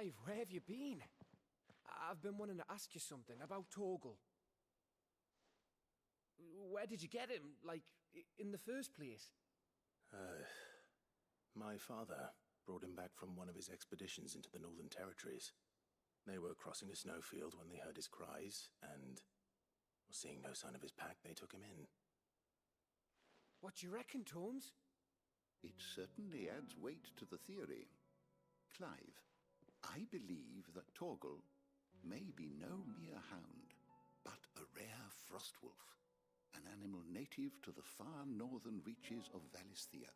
Clive, where have you been? I've been wanting to ask you something about Torgal. Where did you get him, like, in the first place? My father brought him back from one of his expeditions into the Northern Territories. They were crossing a snowfield when they heard his cries, and seeing no sign of his pack, they took him in. What do you reckon, Tomes? It certainly adds weight to the theory. Clive, I believe that Torgal may be no mere hound, but a rare frostwolf, an animal native to the far northern reaches of Valisthea.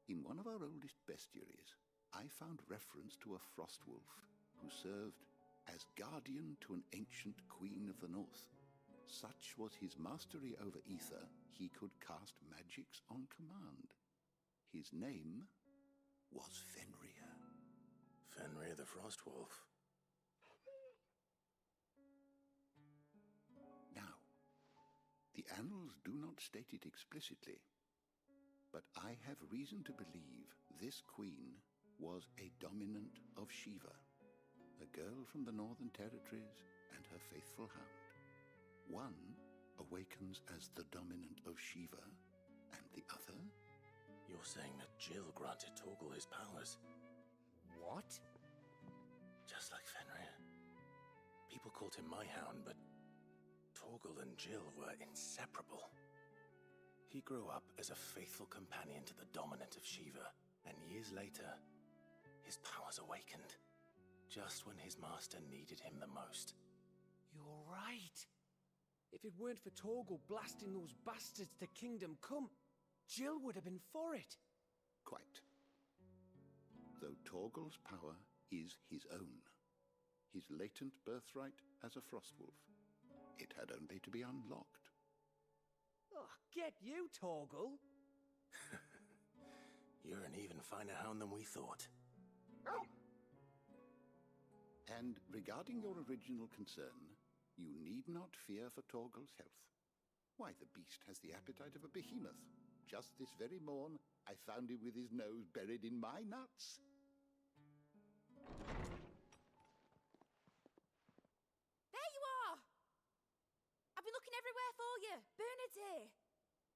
In one of our oldest bestiaries, I found reference to a frostwolf who served as guardian to an ancient queen of the north. Such was his mastery over ether, he could cast magics on command. His name was Fenrir. Fenrir the Frostwolf. Now, the annals do not state it explicitly, but I have reason to believe this queen was a dominant of Shiva, a girl from the Northern Territories and her faithful hound. One awakens as the dominant of Shiva, and the other? You're saying that Jill granted Torgal his powers? What? Just like Fenrir. People called him my hound, but Torgal and Jill were inseparable. He grew up as a faithful companion to the dominant of Shiva, and years later, his powers awakened, just when his master needed him the most. You're right. If it weren't for Torgal blasting those bastards to Kingdom Come, Jill would have been for it. Quite. Though Torgal's power is his own, his latent birthright as a frostwolf, it had only to be unlocked. Oh, get you, Torgal. You're an even finer hound than we thought. And regarding your original concern, you need not fear for Torgal's health. Why, the beast has the appetite of a behemoth. Just this very morn, I found him with his nose buried in my nuts. There you are! I've been looking everywhere for you. Bernard's here.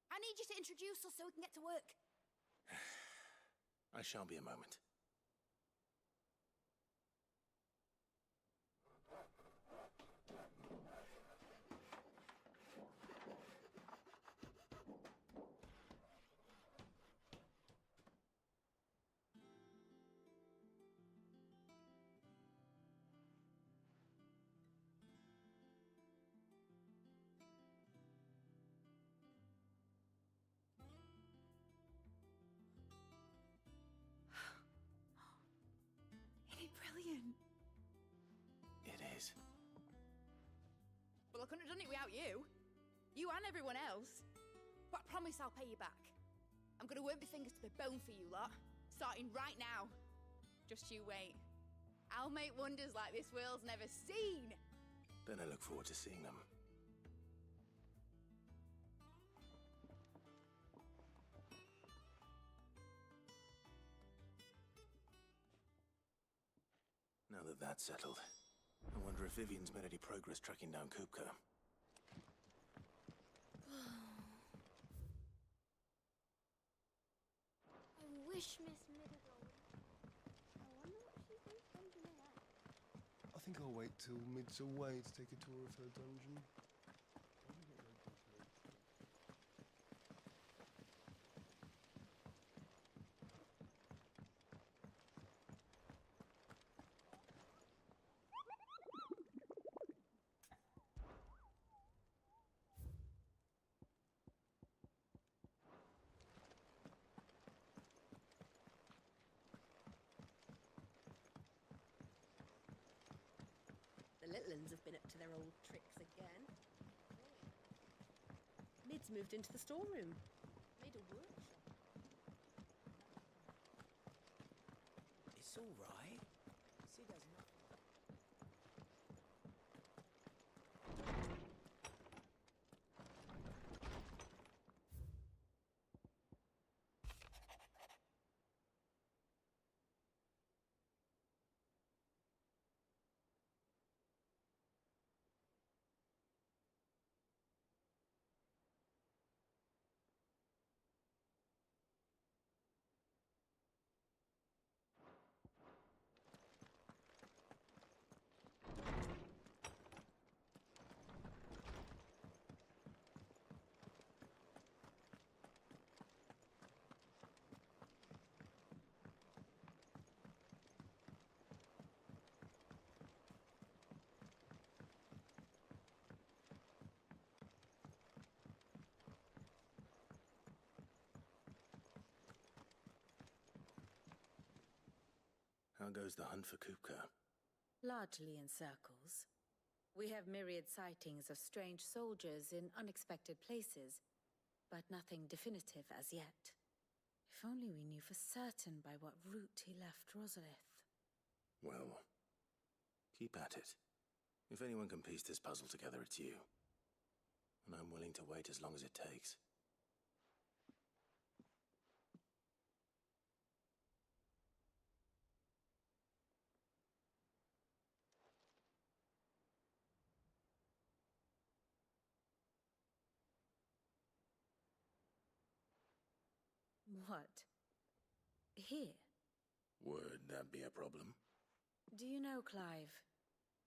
I need you to introduce us so we can get to work. I shall be a moment. Isn't it brilliant? It is. Well, I couldn't have done it without you. You and everyone else. But I promise I'll pay you back. I'm going to work my fingers to the bone for you lot, starting right now. Just you wait. I'll make wonders like this world's never seen. Then I look forward to seeing them. Now that that's settled, I wonder if Vivian's made any progress tracking down Kupka. I wish Miss Middledore would. I wonder what she thinks dungeon is. I think I'll wait till Mid's away to take a tour of her dungeon. The little uns have been up to their old tricks again. Mid's moved into the storeroom. Made a workshop. It's all right. See, there's nothing. How goes the hunt for Kupka? Largely in circles. We have myriad sightings of strange soldiers in unexpected places, but nothing definitive as yet. If only we knew for certain by what route he left Rosalith. Well, keep at it. If anyone can piece this puzzle together, it's you. And I'm willing to wait as long as it takes. What? Here? Would that be a problem? Do you know, Clive?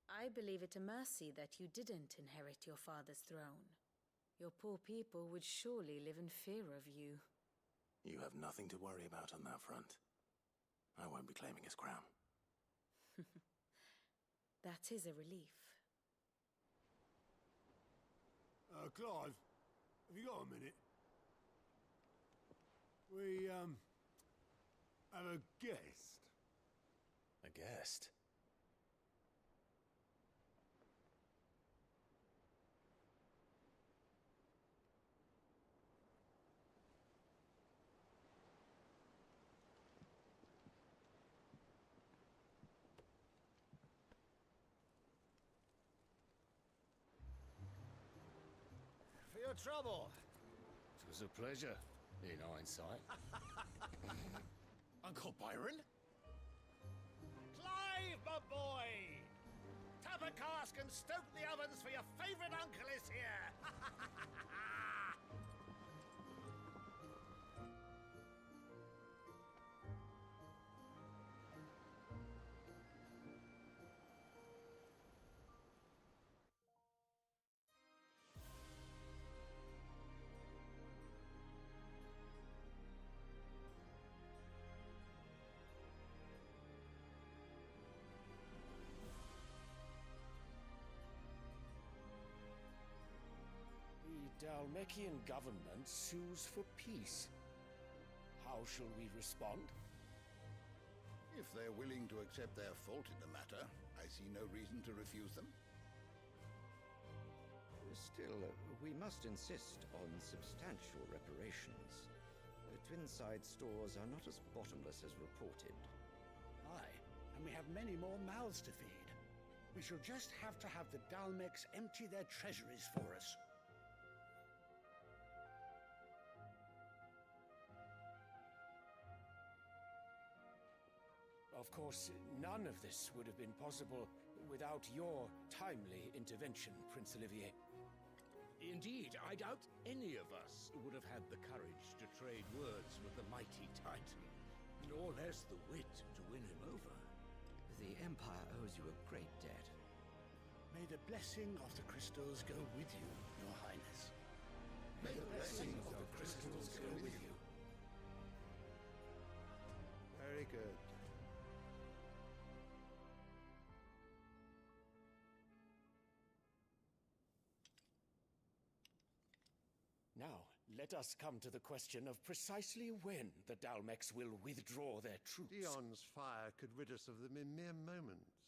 I believe it a mercy that you didn't inherit your father's throne. Your poor people would surely live in fear of you. You have nothing to worry about on that front. I won't be claiming his crown. That is a relief. Clive, have you got a minute? We, have a guest. A guest? For your trouble. It was a pleasure, in hindsight. Uncle Byron? Clive, my boy! Tap a cask and stoke the ovens, for your favourite uncle is here! The Dalmekian government sues for peace. How shall we respond? If they're willing to accept their fault in the matter, I see no reason to refuse them. Still, we must insist on substantial reparations. Twinside stores are not as bottomless as reported. Aye, and we have many more mouths to feed. We shall just have to have the Dalmeks empty their treasuries for us. Of course, none of this would have been possible without your timely intervention, Prince Olivier. Indeed, I doubt any of us would have had the courage to trade words with the mighty Titan, nor less the wit to win him over. The Empire owes you a great debt. May the blessing of the crystals go with you, Your Highness. May the blessing of the crystals go with you. Very good. Now, let us come to the question of precisely when the Dalmeks will withdraw their troops. Dion's fire could rid us of them in mere moments.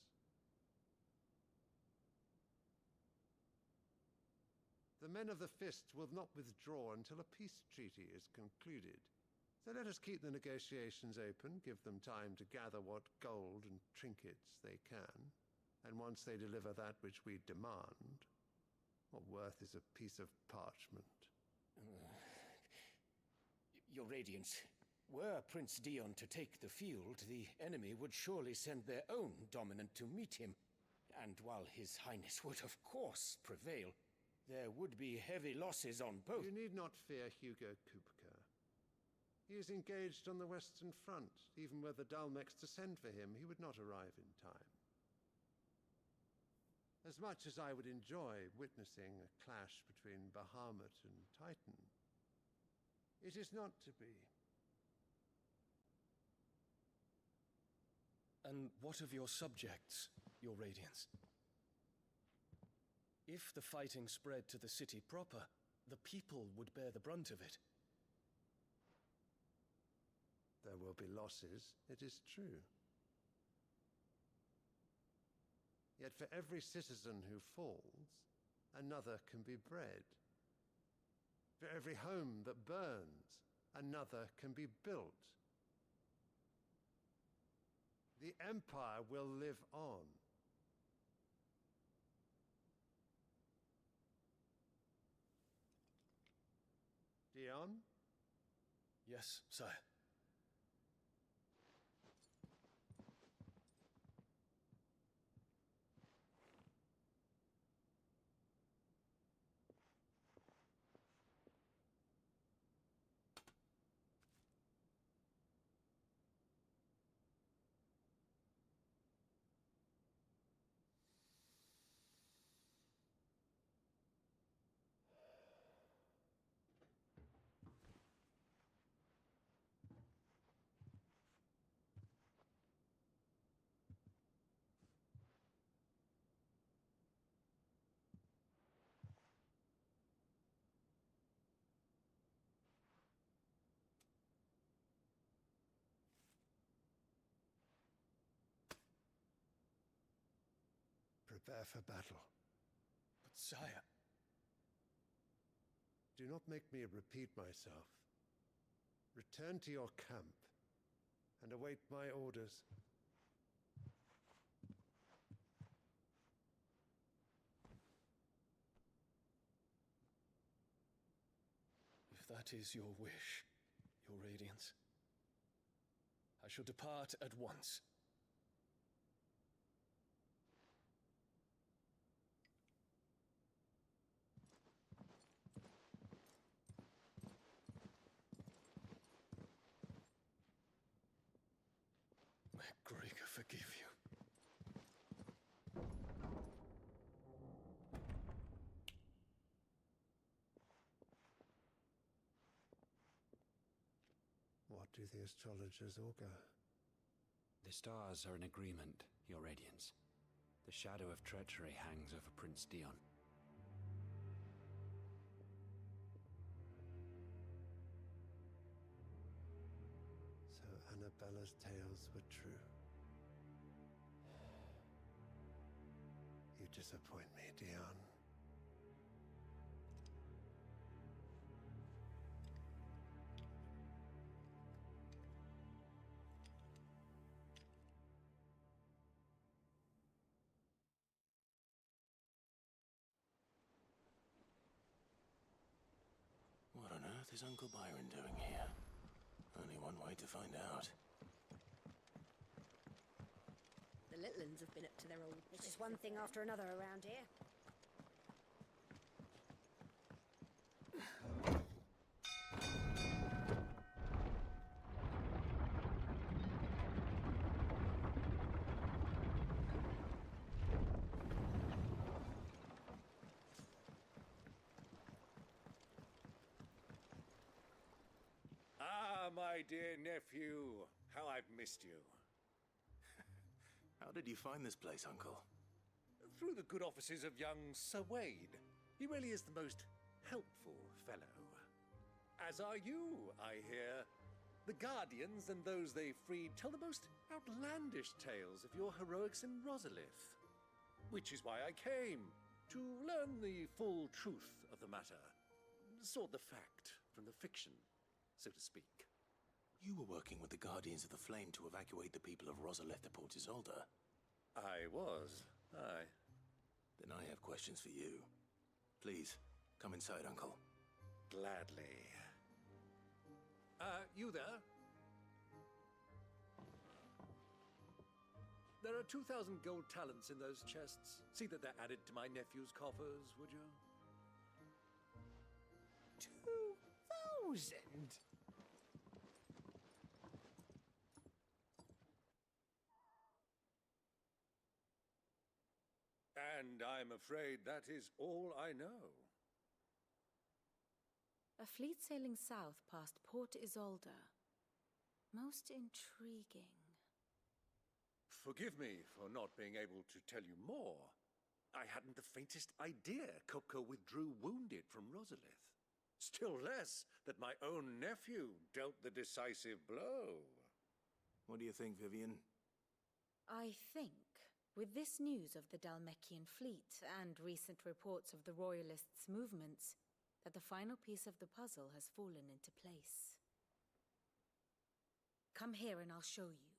The men of the Fist will not withdraw until a peace treaty is concluded. So let us keep the negotiations open, give them time to gather what gold and trinkets they can, and once they deliver that which we demand, what worth is a piece of parchment? Your Radiance, were Prince Dion to take the field, the enemy would surely send their own dominant to meet him. And while His Highness would of course prevail, there would be heavy losses on both. You need not fear Hugo Kupka. He is engaged on the Western Front. Even were the Dalmeks to send for him, he would not arrive in time. As much as I would enjoy witnessing a clash between Bahamut and Titan, it is not to be. And what of your subjects, Your Radiance? If the fighting spread to the city proper, the people would bear the brunt of it. There will be losses, it is true. Yet for every citizen who falls, another can be bred. For every home that burns, another can be built. The Empire will live on. Dion? Yes, sire. Prepare for battle. But sire... Do not make me repeat myself. Return to your camp and await my orders. If that is your wish, your Radiance, I shall depart at once. May Gregor forgive you. What do the astrologers augur? The stars are in agreement, Your Radiance. The shadow of treachery hangs over Prince Dion. So Annabella's tales were true. You disappoint me, Dion. What on earth is Uncle Byron doing here? Only one way to find out. The little ones have been up to their old It's just one thing after another around here. Ah, my dear nephew, how I've missed you. How did you find this place, Uncle? Through the good offices of young Sir Wade. He really is the most helpful fellow. As are you, I hear. The Guardians and those they freed tell the most outlandish tales of your heroics in Rosalith. Which is why I came, to learn the full truth of the matter. Sort the fact from the fiction, so to speak. You were working with the Guardians of the Flame to evacuate the people of Rosalith to Port Isolde. I was, aye. Then I have questions for you. Please, come inside, Uncle. Gladly. You there? There are 2,000 gold talents in those chests. See that they're added to my nephew's coffers, would you? 2,000? And I'm afraid that is all I know. A fleet sailing south past Port Isolde. Most intriguing. Forgive me for not being able to tell you more. I hadn't the faintest idea Coco withdrew wounded from Rosalith. Still less that my own nephew dealt the decisive blow. What do you think, Vivian? I think With this news of the Dalmekian fleet and recent reports of the Royalists' movements, that the final piece of the puzzle has fallen into place. Come here and I'll show you.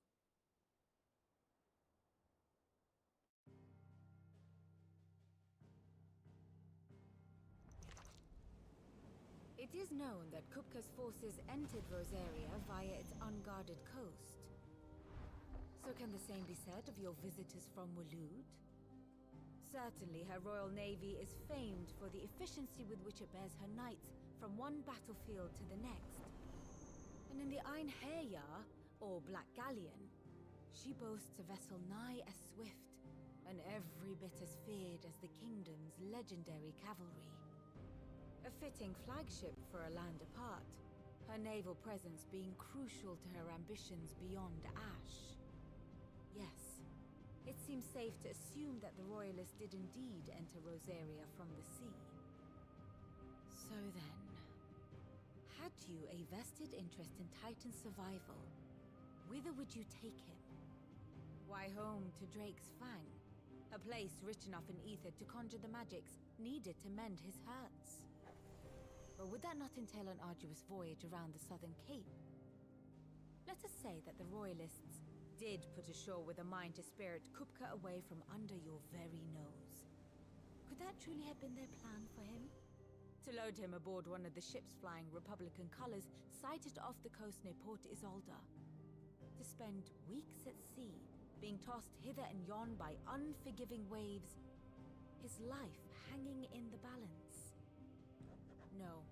It is known that Kupka's forces entered Rosaria via its unguarded coast. So can the same be said of your visitors from Waloed? Certainly, her royal navy is famed for the efficiency with which it bears her knights from one battlefield to the next. And in the Einherjar, or Black Galleon, she boasts a vessel nigh as swift and every bit as feared as the kingdom's legendary cavalry. A fitting flagship for a land apart, her naval presence being crucial to her ambitions beyond Ash. Yes, it seems safe to assume that the Royalists did indeed enter Rosaria from the sea. So then, had you a vested interest in Titan's survival, whither would you take him? Why, home to Drake's Fang, a place rich enough in ether to conjure the magics needed to mend his hurts. But would that not entail an arduous voyage around the southern cape? Let us say that the Royalists did put ashore with a mind to spirit Kupka away from under your very nose. Could that truly have been their plan for him? To load him aboard one of the ships flying Republican colors sighted off the coast near Port Isolde. To spend weeks at sea, being tossed hither and yon by unforgiving waves, his life hanging in the balance. No.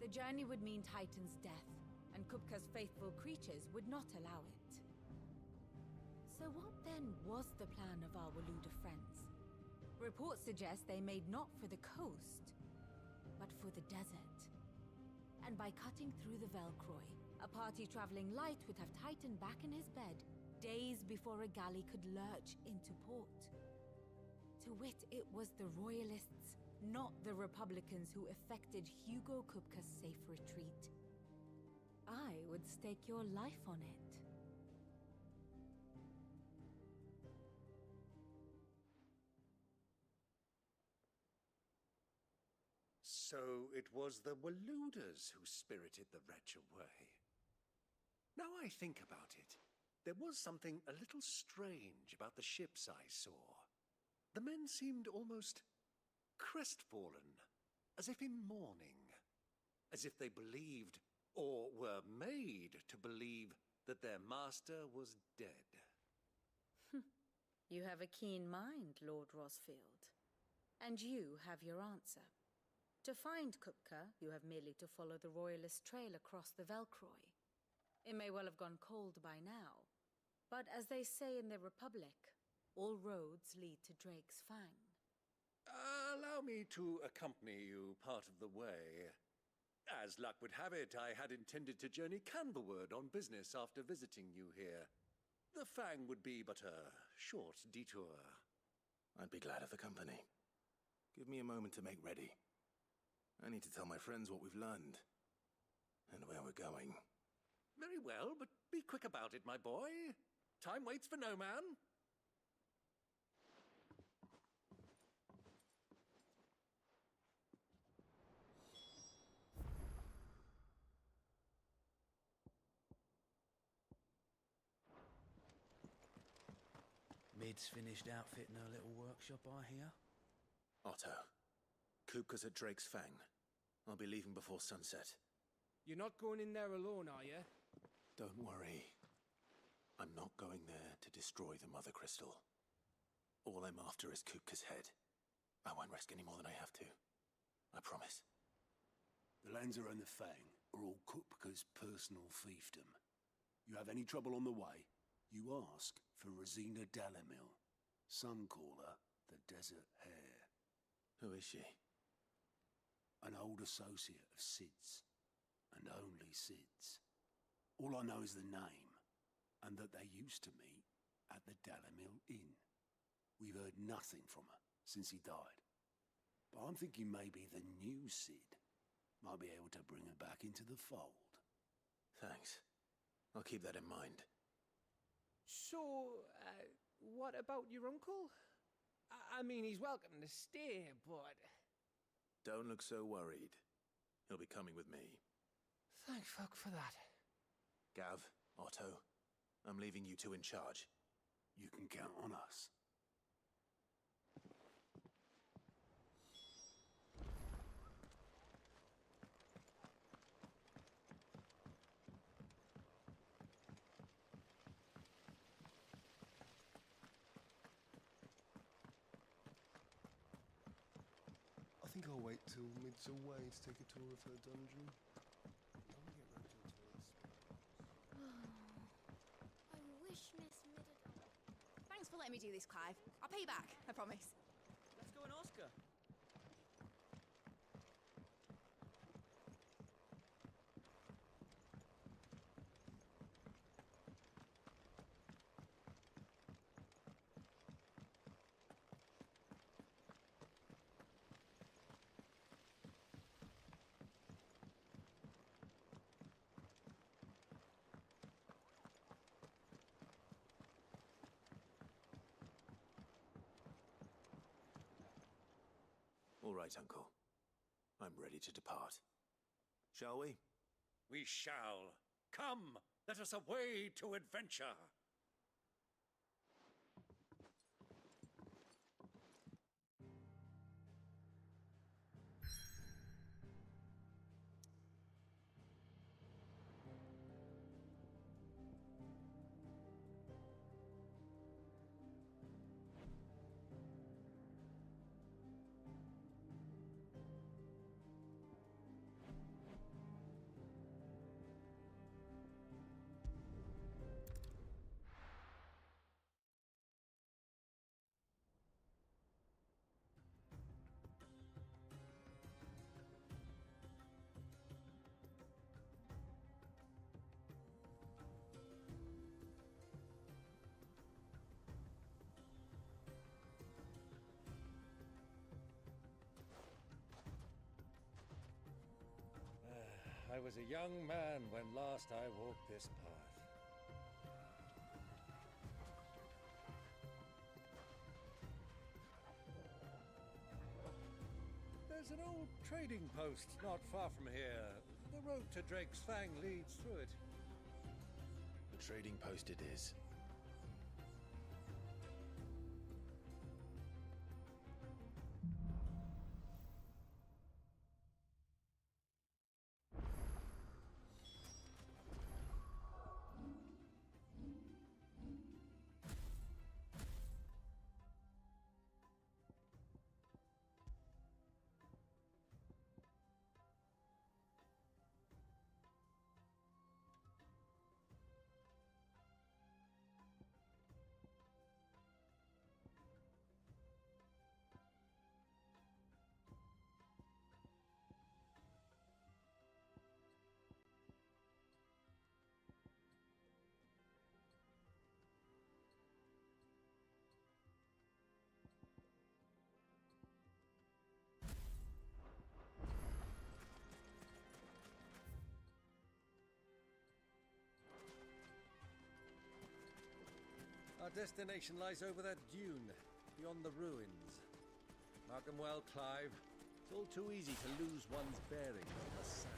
The journey would mean Titan's death, and Kupka's faithful creatures would not allow it. So what then was the plan of our Waluda friends? Reports suggest they made not for the coast, but for the desert. And by cutting through the Velcroy, a party traveling light would have Titan back in his bed days before a galley could lurch into port. To wit, it was the Royalists, not the Republicans, who effected Hugo Kupka's safe retreat. I would stake your life on it. So it was the Waluders who spirited the wretch away. Now I think about it, there was something a little strange about the ships I saw. The men seemed almost crestfallen, as if in mourning, as if they believed, or were made to believe, that their master was dead. You have a keen mind, Lord Rosfield. And you have your answer. To find Kupka, you have merely to follow the Royalist trail across the Velcroy. It may well have gone cold by now, but as they say in the Republic, all roads lead to Drake's Fang. Allow me to accompany you part of the way. As luck would have it, I had intended to journey Canberward on business after visiting you here. The Fang would be but a short detour. I'd be glad of the company. Give me a moment to make ready. I need to tell my friends what we've learned, and where we're going. Very well, but be quick about it, my boy. Time waits for no man. Mid's finished outfitting her little workshop, I hear. Otto, Kupka's at Drake's Fang. I'll be leaving before sunset. You're not going in there alone, are you? Don't worry. I'm not going there to destroy the Mother Crystal. All I'm after is Kupka's head. I won't risk any more than I have to. I promise. The Lancer and the Fang are all Kupka's personal fiefdom. You have any trouble on the way, you ask for Rosina Dalamil. Some call her the Desert Hare. Who is she? An old associate of Sid's, and only Sid's. All I know is the name, and that they used to meet at the Dalamil Inn. We've heard nothing from her since he died. But I'm thinking maybe the new Sid might be able to bring her back into the fold. Thanks. I'll keep that in mind. So, What about your uncle? I mean, he's welcome to stay, but... Don't look so worried. He'll be coming with me. Thank fuck for that. Gav, Otto, I'm leaving you two in charge. You can count on us. I think I'll wait till Mid's away to take a tour of her dungeon. I wish Miss Midden... Thanks for letting me do this, Clive. I'll pay you back, I promise. Let's go and ask her. All right, Uncle. I'm ready to depart. Shall we? We shall. Come, let us away to adventure. I was a young man when last I walked this path. There's an old trading post not far from here. The road to Drake's Fang leads through it. The trading post it is. Our destination lies over that dune, beyond the ruins. Mark 'em well, Clive. It's all too easy to lose one's bearings on the sands.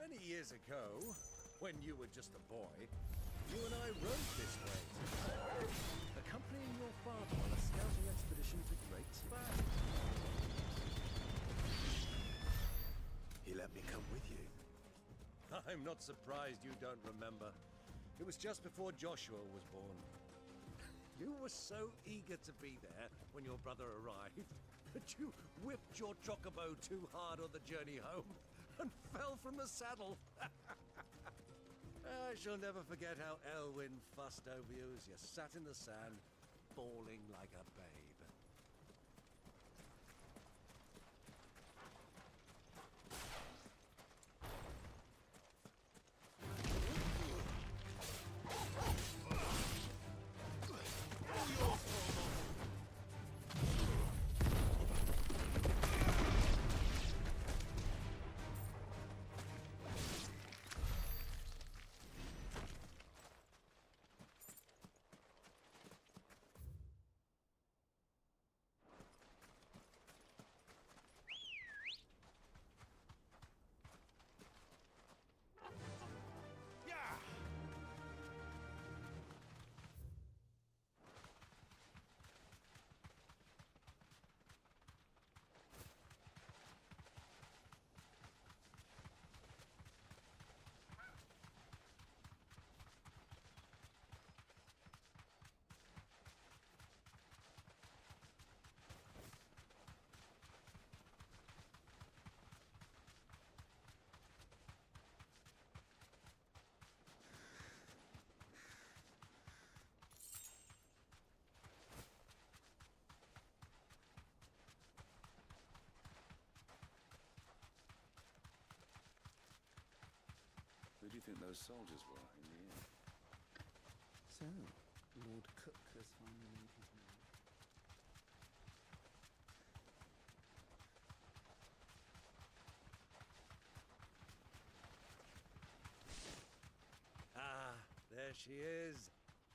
Many years ago, when you were just a boy, you and I rode this way, accompanying your father on a scouting expedition to Drake's Fang. I'm not surprised you don't remember. It was just before Joshua was born. You were so eager to be there when your brother arrived that you whipped your chocobo too hard on the journey home and fell from the saddle. I shall never forget how Elwyn fussed over you as you sat in the sand, bawling like a babe. Who do you think those soldiers were in the end? So, Lord Cook has finally made his move. Ah, there she is.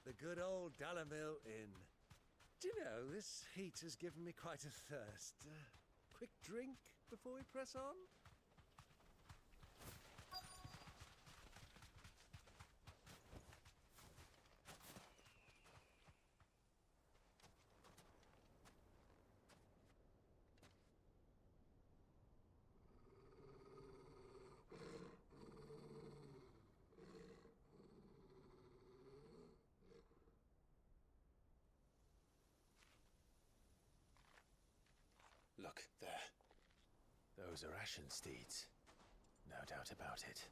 The good old Dalamil Inn. Do you know, this heat has given me quite a thirst. Quick drink before we press on? Look, there. Those are Ashen steeds. No doubt about it.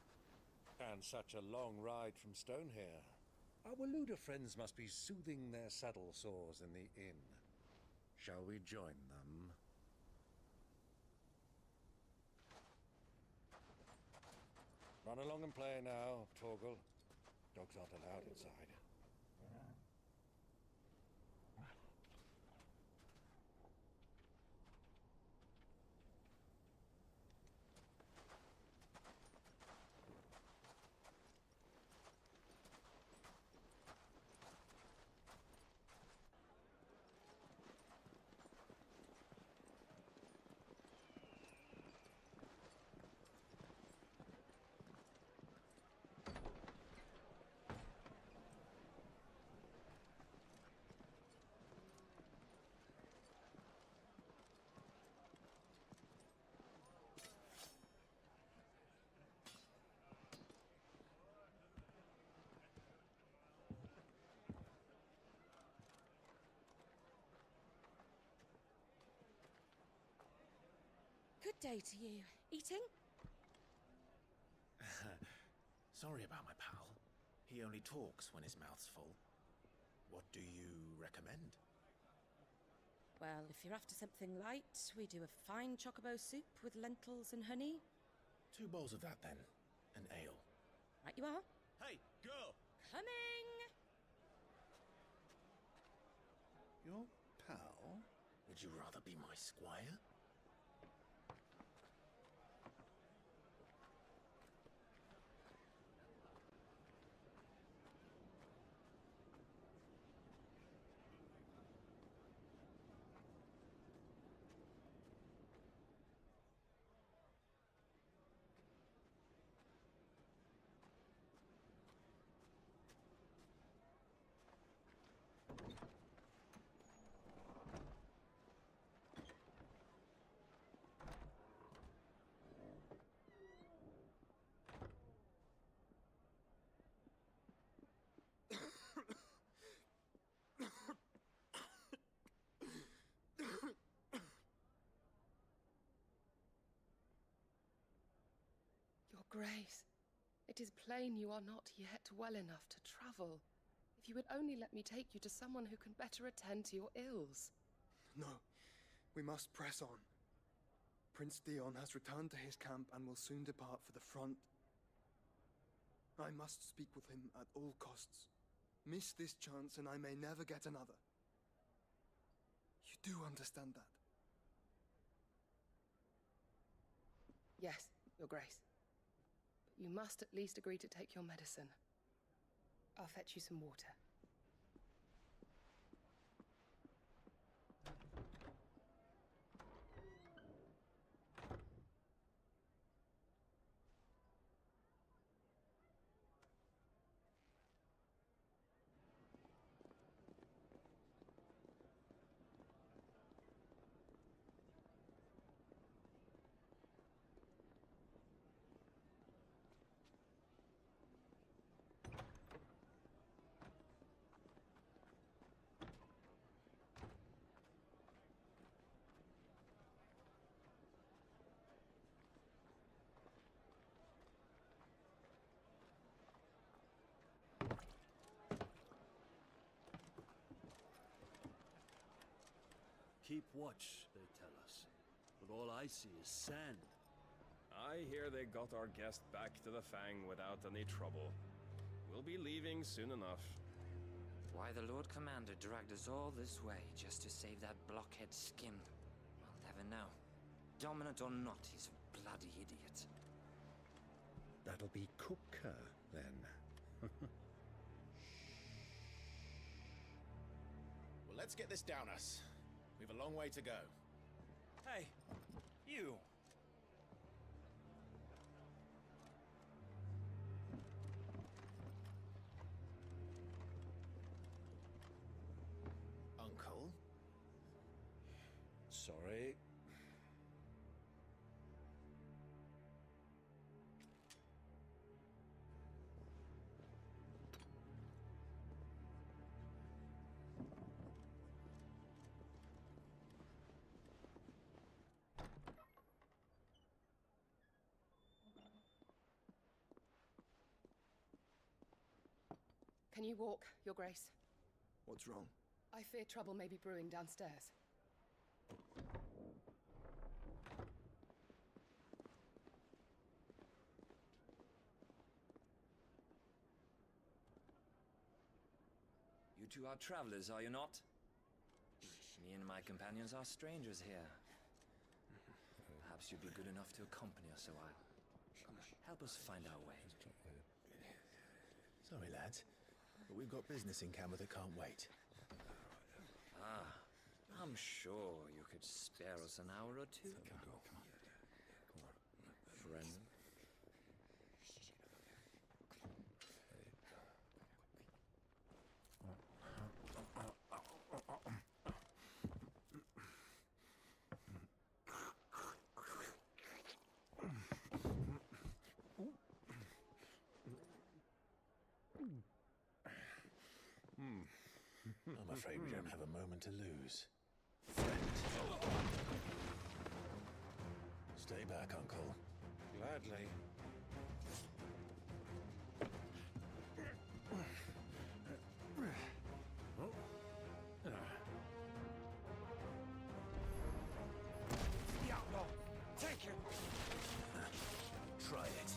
And such a long ride from Stonehair. Our Luda friends must be soothing their saddle sores in the inn. Shall we join them? Run along and play now, Torgal. Dogs aren't allowed inside. Good day to you. Eating? Sorry about my pal. He only talks when his mouth's full. What do you recommend? Well, if you're after something light, we do a fine chocobo soup with lentils and honey. 2 bowls of that, then. An ale. Right you are. Hey, girl! Coming! Your pal? Would you rather be my squire? Grace, it is plain you are not yet well enough to travel. If you would only let me take you to someone who can better attend to your ills. No, we must press on. Prince Dion has returned to his camp and will soon depart for the front. I must speak with him at all costs. Miss this chance and I may never get another. You do understand that? Yes, Your Grace. But you must at least agree to take your medicine. I'll fetch you some water. Keep watch, they tell us. But all I see is sand. I hear they got our guest back to the Fang without any trouble. We'll be leaving soon enough. Why the Lord Commander dragged us all this way just to save that blockhead Skim, I'll never know. Dominant or not, he's a bloody idiot. That'll be Cooker, then. Well, let's get this down us. We've a long way to go. Hey, you! Uncle? Sorry. Can you walk, Your Grace? What's wrong? I fear trouble may be brewing downstairs. You two are travelers, are you not? Me and my companions are strangers here. Perhaps you'd be good enough to accompany us a while. Help us find our way. Sorry, lads, but we've got business in camera that can't wait. Ah, I'm sure you could spare us an hour or two. Come on. Friend. I'm afraid we don't have a moment to lose. Stay back, Uncle. Gladly. Diablo! Take him! Try it.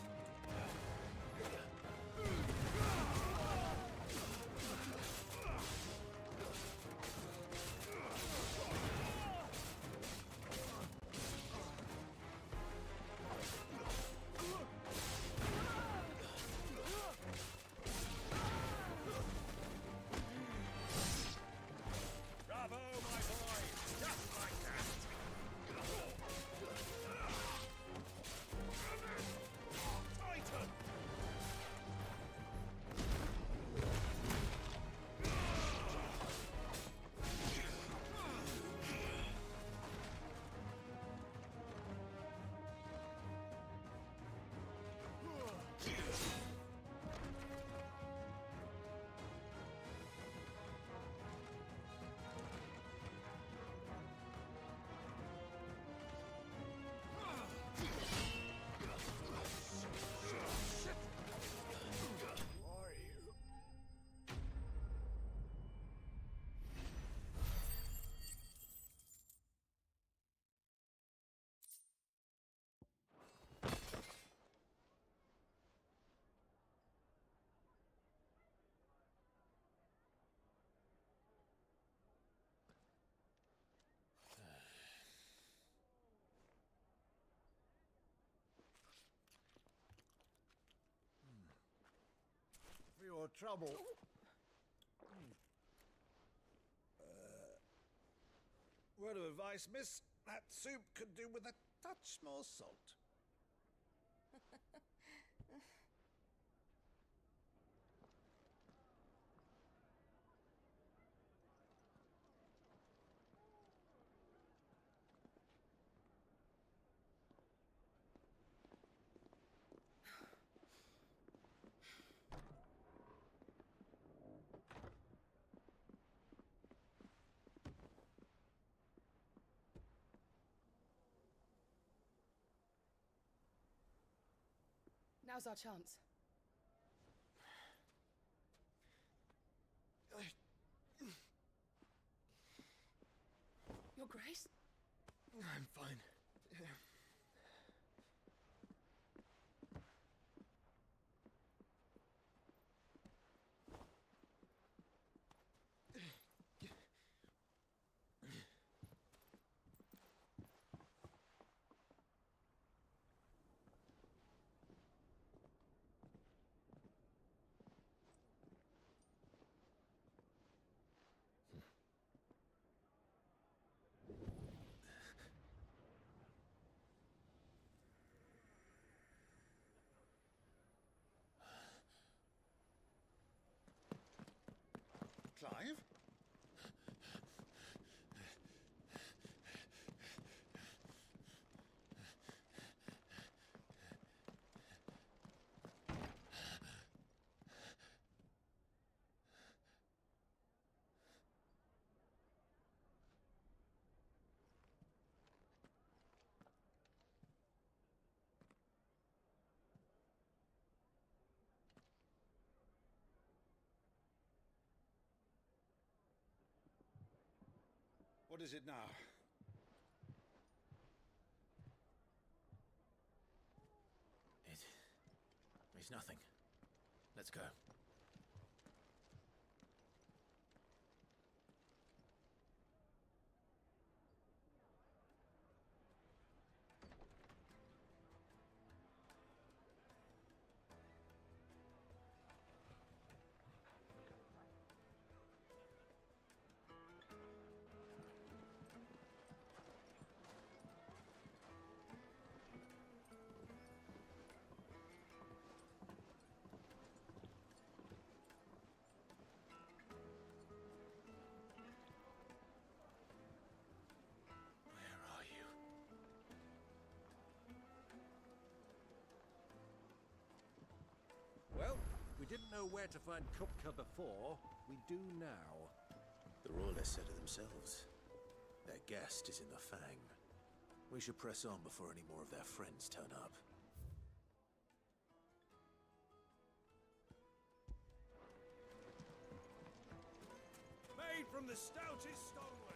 your trouble. Word of advice, miss. That soup could do with a touch more salt. Now's our chance. Your Grace? I'm fine. Clive? What is it now? It's nothing. Let's go. Well, we didn't know where to find Kupka before. We do now. The royalists said it themselves. Their guest is in the Fang. We should press on before any more of their friends turn up. Made from the stoutest stoneware.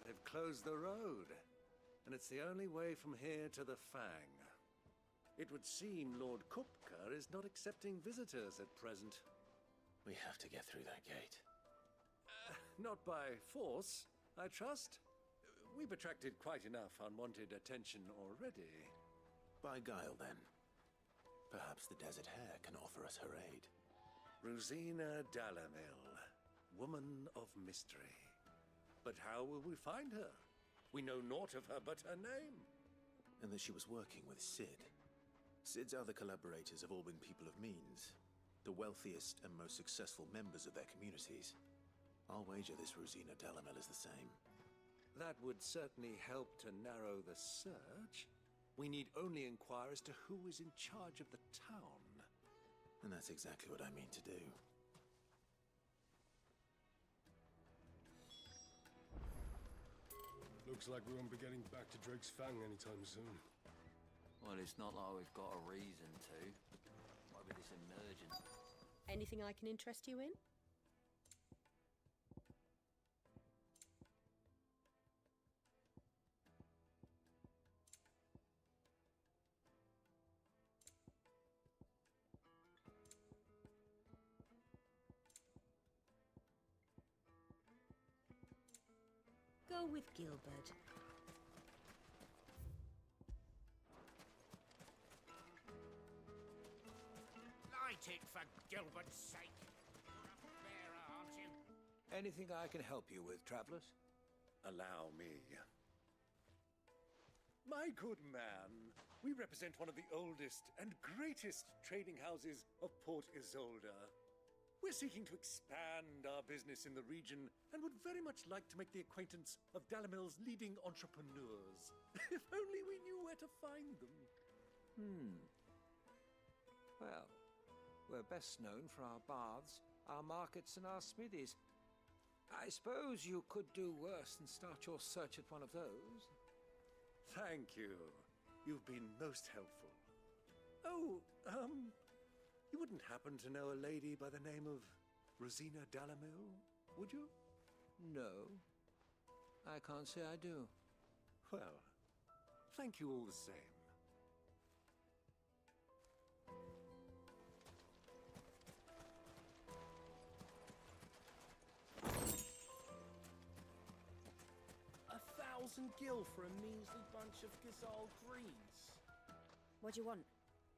They've closed the road, and it's the only way from here to the Fang. It would seem Lord Kupka is not accepting visitors at present. We have to get through that gate. Not by force, I trust. We've attracted quite enough unwanted attention already. By guile, then. Perhaps the Desert Hare can offer us her aid. Rosina Dalamil, woman of mystery. But how will we find her? We know naught of her but her name. And that she was working with Cid. Cid's other collaborators have all been people of means, the wealthiest and most successful members of their communities. I'll wager this Rosina Dalamil is the same. That would certainly help to narrow the search. We need only inquire as to who is in charge of the town. And that's exactly what I mean to do. Looks like we won't be getting back to Drake's Fang anytime soon. Well, it's not like we've got a reason to. Why be this emergent? Anything I can interest you in? go with Gilbert. Light it, for Gilbert's sake. You're a bearer, aren't you? Anything I can help you with, travelers? Allow me. My good man, we represent one of the oldest and greatest trading houses of Port Isolde. We're seeking to expand our business in the region and would very much like to make the acquaintance of Dalamil's leading entrepreneurs. If only we knew where to find them. Well, we're best known for our baths, our markets, and our smithies. I suppose you could do worse than start your search at one of those. Thank you. You've been most helpful. Oh, you wouldn't happen to know a lady by the name of Rosina Dalamil, would you? No, I can't say I do. Well, thank you all the same. $1,000 for a measly bunch of Gazal greens. What do you want?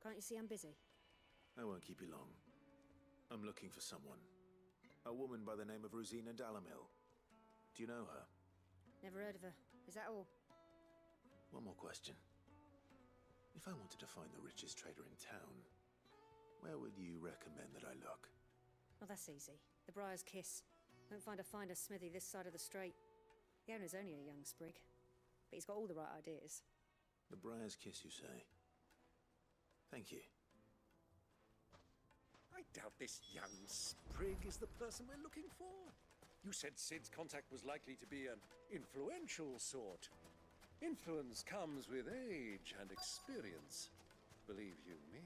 Can't you see I'm busy? I won't keep you long. I'm looking for someone. A woman by the name of Rosina Dalamil. Do you know her? Never heard of her. Is that all? One more question. If I wanted to find the richest trader in town, where would you recommend that I look? Well, that's easy. The Briar's Kiss. Won't find a finer smithy this side of the strait. The owner's only a young sprig, but he's got all the right ideas. The Briar's Kiss, you say? Thank you. I doubt this young sprig is the person we're looking for. You said Sid's contact was likely to be an influential sort. Influence comes with age and experience, believe you me.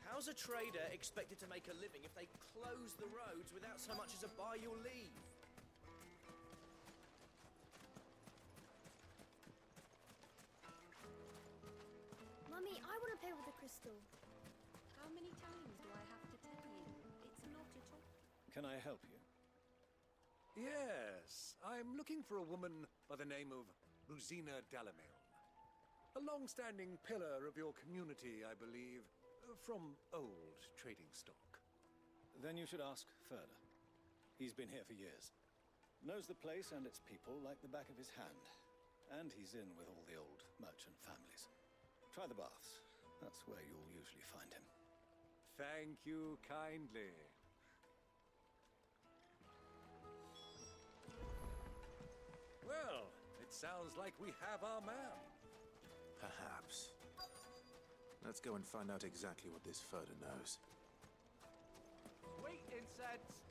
How's a trader expected to make a living if they close the roads without so much as a by your leave? Mummy, I want to play with the crystal. How many times do I have to tell you? It's not a toy. Can I help you? Yes, I'm looking for a woman by the name of Rosina Dalamil. A long-standing pillar of your community, I believe, from old trading stock. Then you should ask further. He's been here for years. Knows the place and its people like the back of his hand. And he's in with all the old merchant families. Try the baths. That's where you'll usually find him. Thank you kindly. Well, it sounds like we have our man. Perhaps. Let's go and find out exactly what this Furder knows. Sweet incense!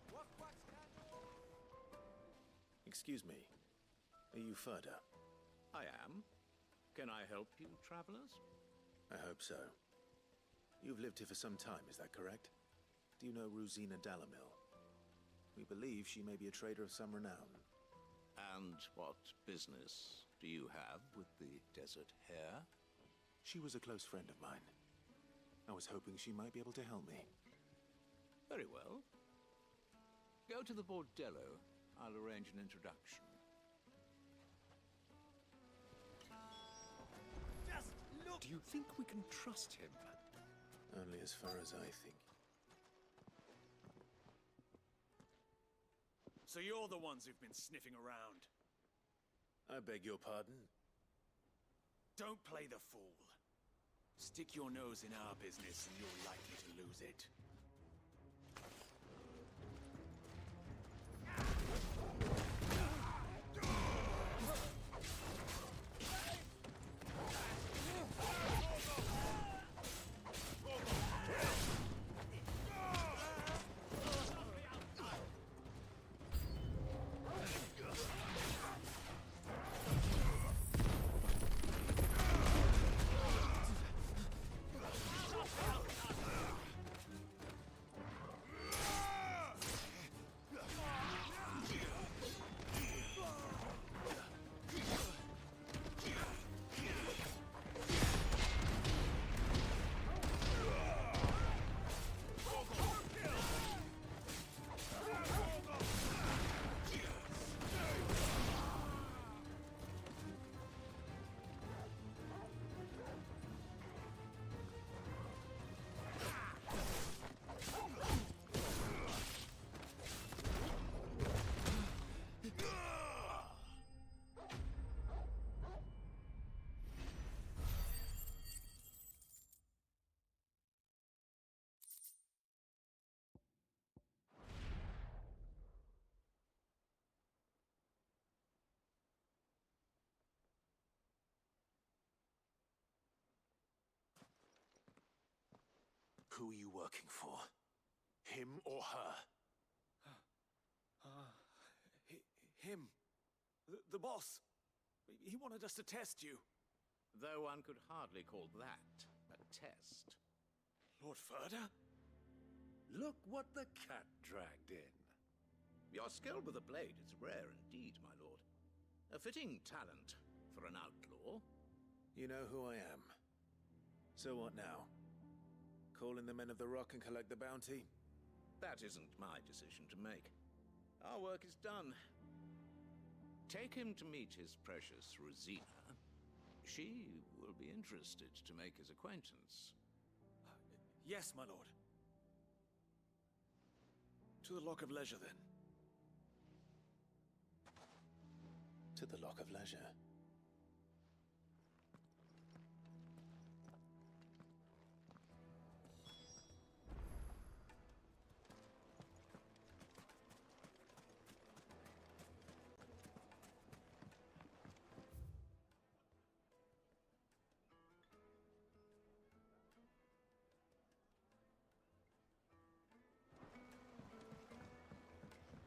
Excuse me. Are you Furder? I am. Can I help you, travelers? I hope so. You've lived here for some time, is that correct? Do you know Rosina Dalamil? We believe she may be a trader of some renown. And what business do you have with the desert hare? She was a close friend of mine. I was hoping she might be able to help me. Very well. Go to the bordello. I'll arrange an introduction. Just look! Do you think we can trust him? Only as far as I think. So you're the ones who've been sniffing around? I beg your pardon? Don't play the fool. Stick your nose in our business and you're likely to lose it. Who are you working for? Him or her? Him. The boss. He wanted us to test you. Though one could hardly call that a test. Lord Furder? Look what the cat dragged in. Your skill with the blade is rare indeed, my lord. A fitting talent for an outlaw. You know who I am. So what now? Call in the Men of the Rock and collect the bounty? That isn't my decision to make. Our work is done. Take him to meet his precious Rosina. She will be interested to make his acquaintance. Yes, my lord. To the Lock of Leisure, then. To the Lock of Leisure.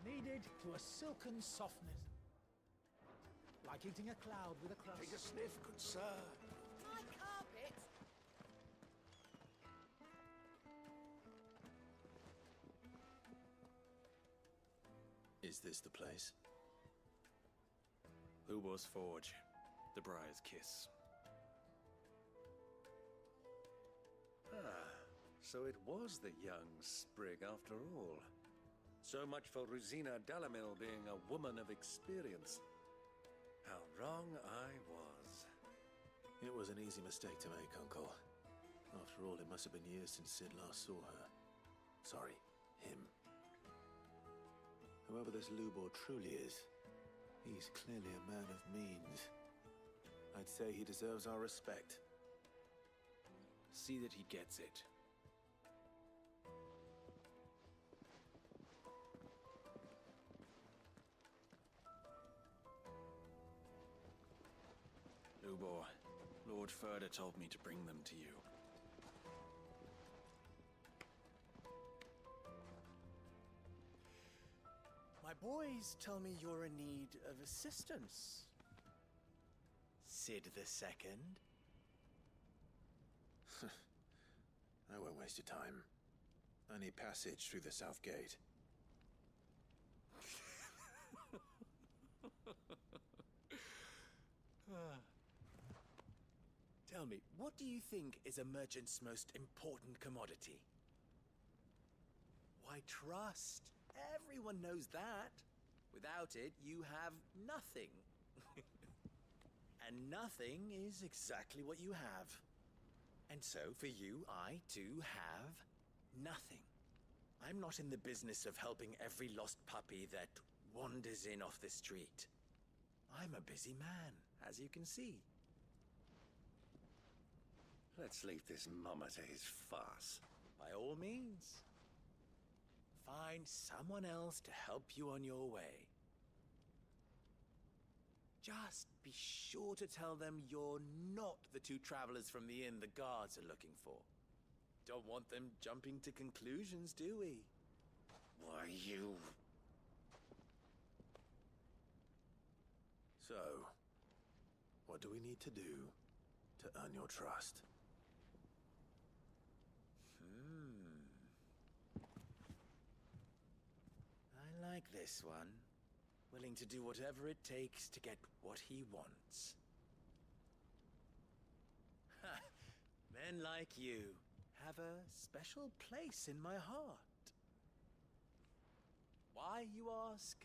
Kneaded to a silken softness. Like eating a cloud with a crust. Take a sniff, good sir. My carpet? Is this the place? Lubor's Forge. The Briar's Kiss. Ah, so it was the young sprig after all. So much for Rosina Dalamil being a woman of experience. How wrong I was. It was an easy mistake to make, Uncle. After all, it must have been years since Sid last saw her. Sorry, him. Whoever this Lubor truly is, he's clearly a man of means. I'd say he deserves our respect. See that he gets it. Lubor, Lord Furder told me to bring them to you. My boys tell me you're in need of assistance. Sid the Second? I won't waste your time. I need passage through the south gate. Tell me, what do you think is a merchant's most important commodity? Why, trust. Everyone knows that. Without it, you have nothing. And nothing is exactly what you have. And so, for you, I, too, have nothing. I'm not in the business of helping every lost puppy that wanders in off the street. I'm a busy man, as you can see. Let's leave this mummer to his farce. By all means. Find someone else to help you on your way. Just be sure to tell them you're not the two travelers from the inn the guards are looking for. Don't want them jumping to conclusions, do we? Why, you... So, what do we need to do to earn your trust? I like this one. Willing to do whatever it takes to get what he wants. Ha! Men like you have a special place in my heart. Why, you ask?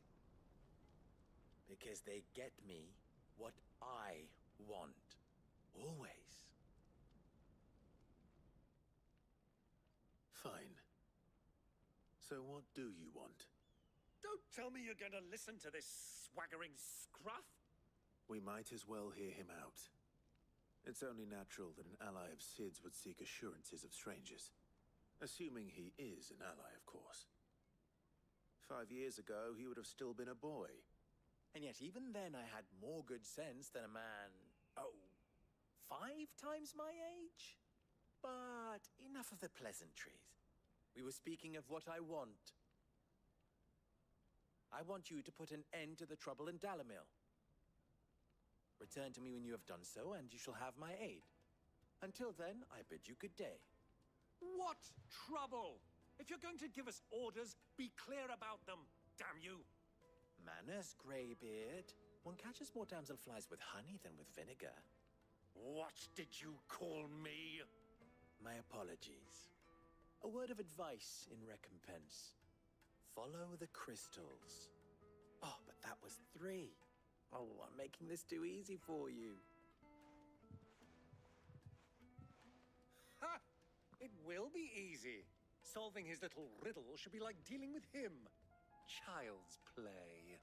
Because they get me what I want. Always. Fine. So what do you want? Don't tell me you're going to listen to this swaggering scruff! We might as well hear him out. It's only natural that an ally of Sid's would seek assurances of strangers. Assuming he is an ally, of course. 5 years ago, he would have still been a boy. And yet even then I had more good sense than a man... 5 times my age? But enough of the pleasantries. We were speaking of what I want. I want you to put an end to the trouble in Dalamil. Return to me when you have done so, and you shall have my aid. Until then, I bid you good day. What trouble? If you're going to give us orders, be clear about them, damn you! Manners, Greybeard. One catches more damselflies with honey than with vinegar. What did you call me? My apologies. A word of advice in recompense. Follow the crystals. Oh, but that was 3. Oh, I'm making this too easy for you. Ha! It will be easy. Solving his little riddle should be like dealing with him. Child's play.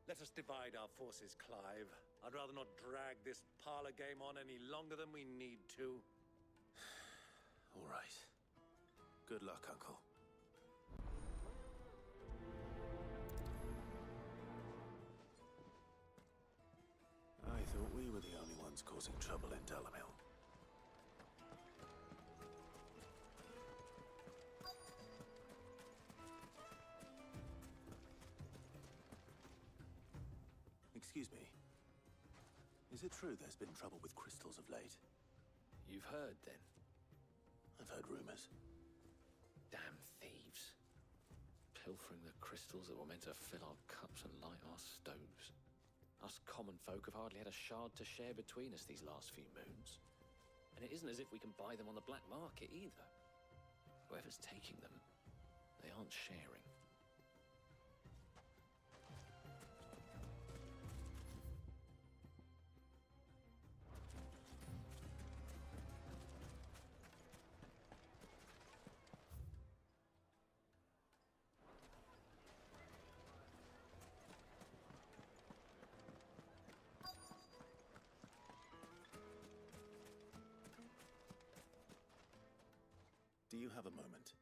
Let us divide our forces, Clive. I'd rather not drag this parlor game on any longer than we need to. All right. Good luck, Uncle. I thought we were the only ones causing trouble in Dalamil. Excuse me. Is it true there's been trouble with crystals of late? You've heard, then? I've heard rumors. Damn thieves. Pilfering the crystals that were meant to fill our cups and light our stoves. Us common folk have hardly had a shard to share between us these last few moons. And it isn't as if we can buy them on the black market either. Whoever's taking them, they aren't sharing. Do you have a moment?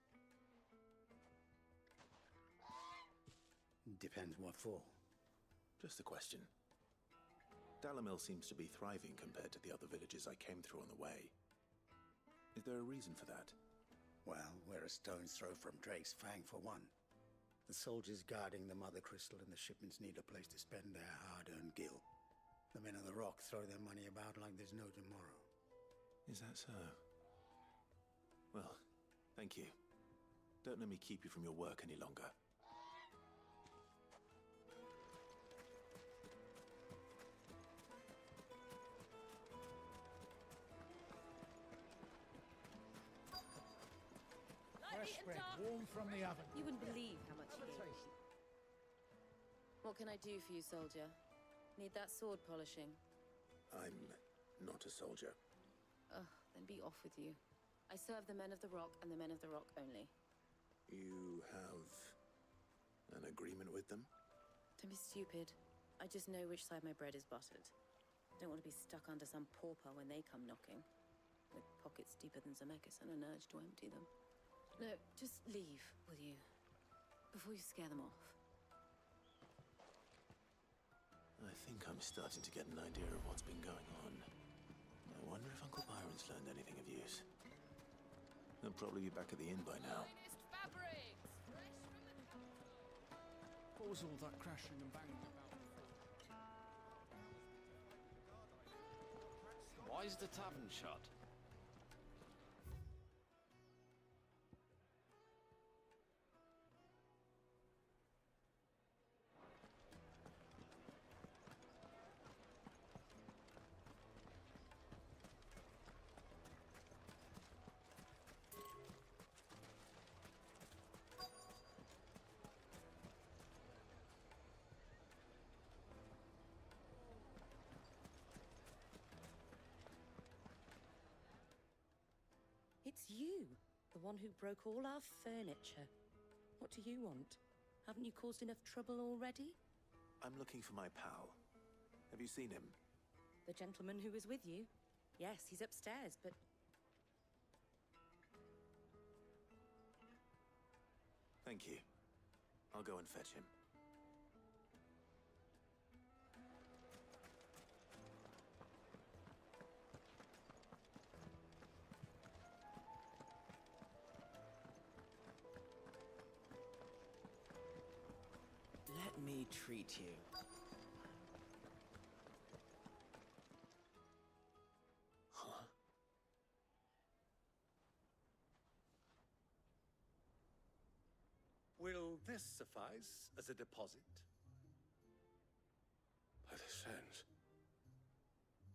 Depends what for. Just a question. Dalamil seems to be thriving compared to the other villages I came through on the way. Is there a reason for that? Well, we're a stone's throw from Drake's Fang for one. The soldiers guarding the Mother Crystal and the shipments need a place to spend their hard-earned gil. The men of the Rock throw their money about like there's no tomorrow. Is that so? Well, thank you. Don't let me keep you from your work any longer. Fresh bread, warm from the oven. You wouldn't believe how much he gave. What can I do for you, soldier? Need that sword polishing? I'm not a soldier. Ugh, then be off with you. I serve the men of the Rock and the men of the Rock only. You have an agreement with them? Don't be stupid. I just know which side my bread is buttered. Don't want to be stuck under some pauper when they come knocking. With pockets deeper than Zemeckis and an urge to empty them. No, just leave, will you? Before you scare them off. I think I'm starting to get an idea of what's been going on. I wonder if Uncle Byron's learned anything of use. They'll probably be back at the inn by now. What was all that crashing and banging about before? Why is the tavern shut? It's you, the one who broke all our furniture. What do you want? Haven't you caused enough trouble already? I'm looking for my pal. Have you seen him? The gentleman who was with you? Yes, he's upstairs, but... Thank you. I'll go and fetch him. Let me treat you. Huh? Will this suffice as a deposit? By the sands.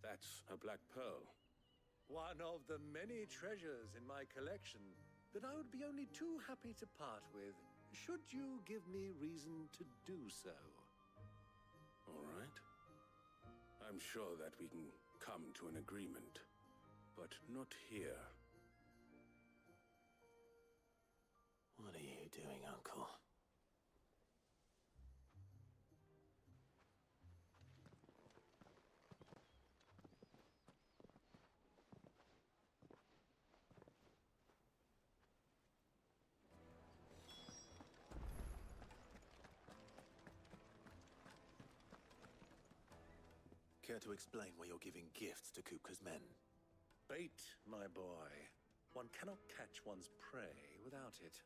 That's a black pearl. One of the many treasures in my collection that I would be only too happy to part with, should you give me reason to do so. All right. I'm sure that we can come to an agreement, but not here. What are you doing, Uncle? Care to explain why you're giving gifts to Kupka's men? Bait, my boy. One cannot catch one's prey without it.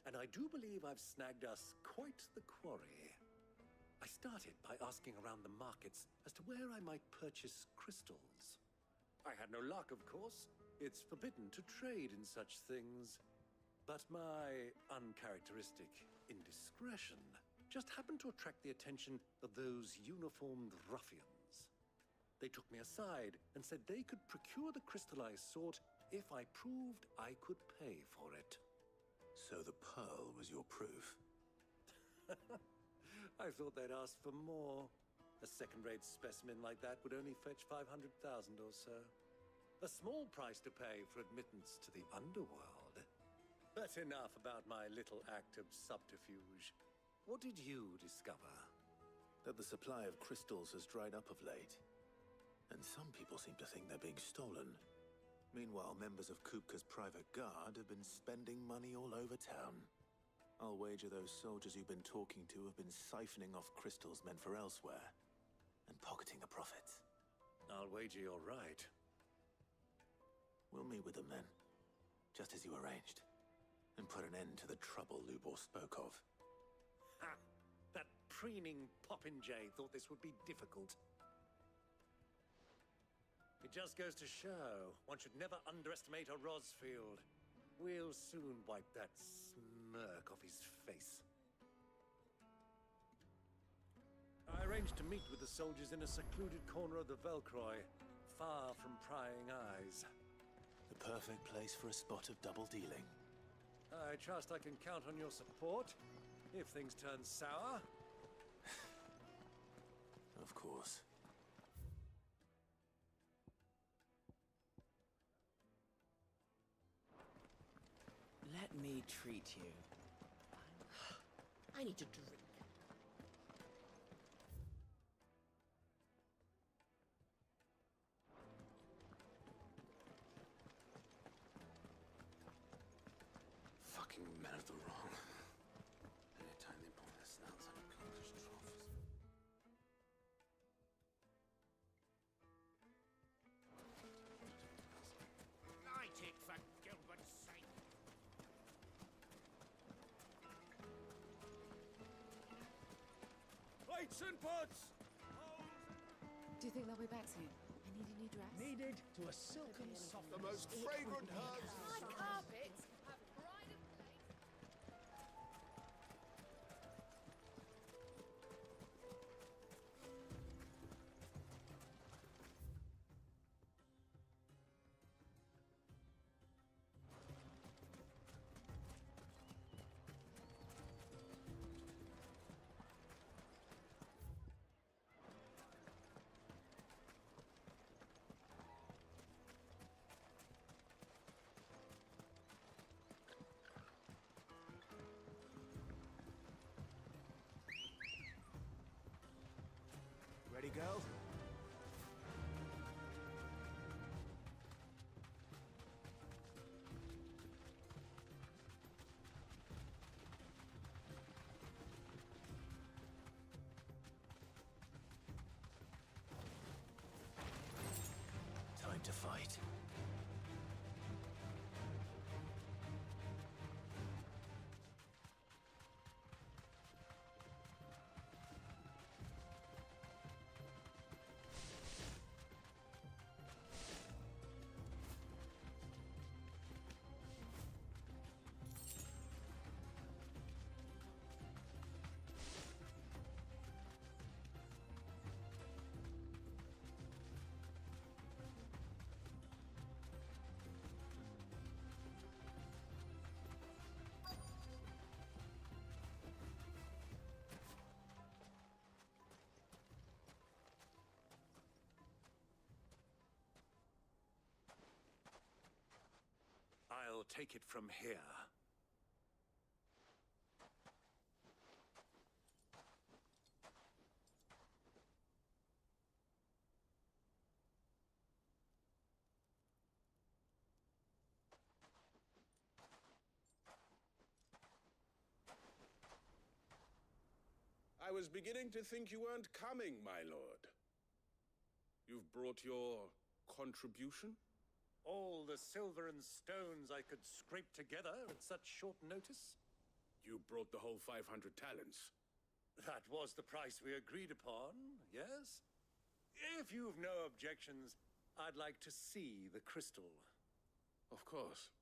And I do believe I've snagged us quite the quarry. I started by asking around the markets as to where I might purchase crystals. I had no luck, of course. It's forbidden to trade in such things. But my uncharacteristic indiscretion just happened to attract the attention of those uniformed ruffians. They took me aside and said they could procure the crystal I sought if I proved I could pay for it. So the pearl was your proof? I thought they'd ask for more. A second-rate specimen like that would only fetch 500,000 or so. A small price to pay for admittance to the underworld. But enough about my little act of subterfuge. What did you discover? That the supply of crystals has dried up of late. And some people seem to think they're being stolen. Meanwhile, members of Kupka's private guard have been spending money all over town. I'll wager those soldiers you've been talking to have been siphoning off crystals meant for elsewhere, and pocketing the profits. I'll wager you're right. We'll meet with them then, just as you arranged, and put an end to the trouble Lubor spoke of. Ha! That preening popinjay thought this would be difficult. It just goes to show one should never underestimate a Rosfield. We'll soon wipe that smirk off his face. I arranged to meet with the soldiers in a secluded corner of the Velcroy, far from prying eyes. The perfect place for a spot of double dealing. I trust I can count on your support, if things turn sour. Of course. Let me treat you. I need to drink. Fucking men of the wrong. Anytime they point their snouts at English troughs. Light it, for Gilbert's sake. Plates and pots! Do you think they'll be back soon? I need a new dress. Needed to a silken soft. The most fragrant herbs. My carpets have pride of place. Ready, girl? Time to fight. we'll take it from here. I was beginning to think you weren't coming, my lord. You've brought your contribution? All the silver and stones I could scrape together at such short notice? You brought the whole 500 talents. That was the price we agreed upon, yes? If you've no objections, I'd like to see the crystal. Of course.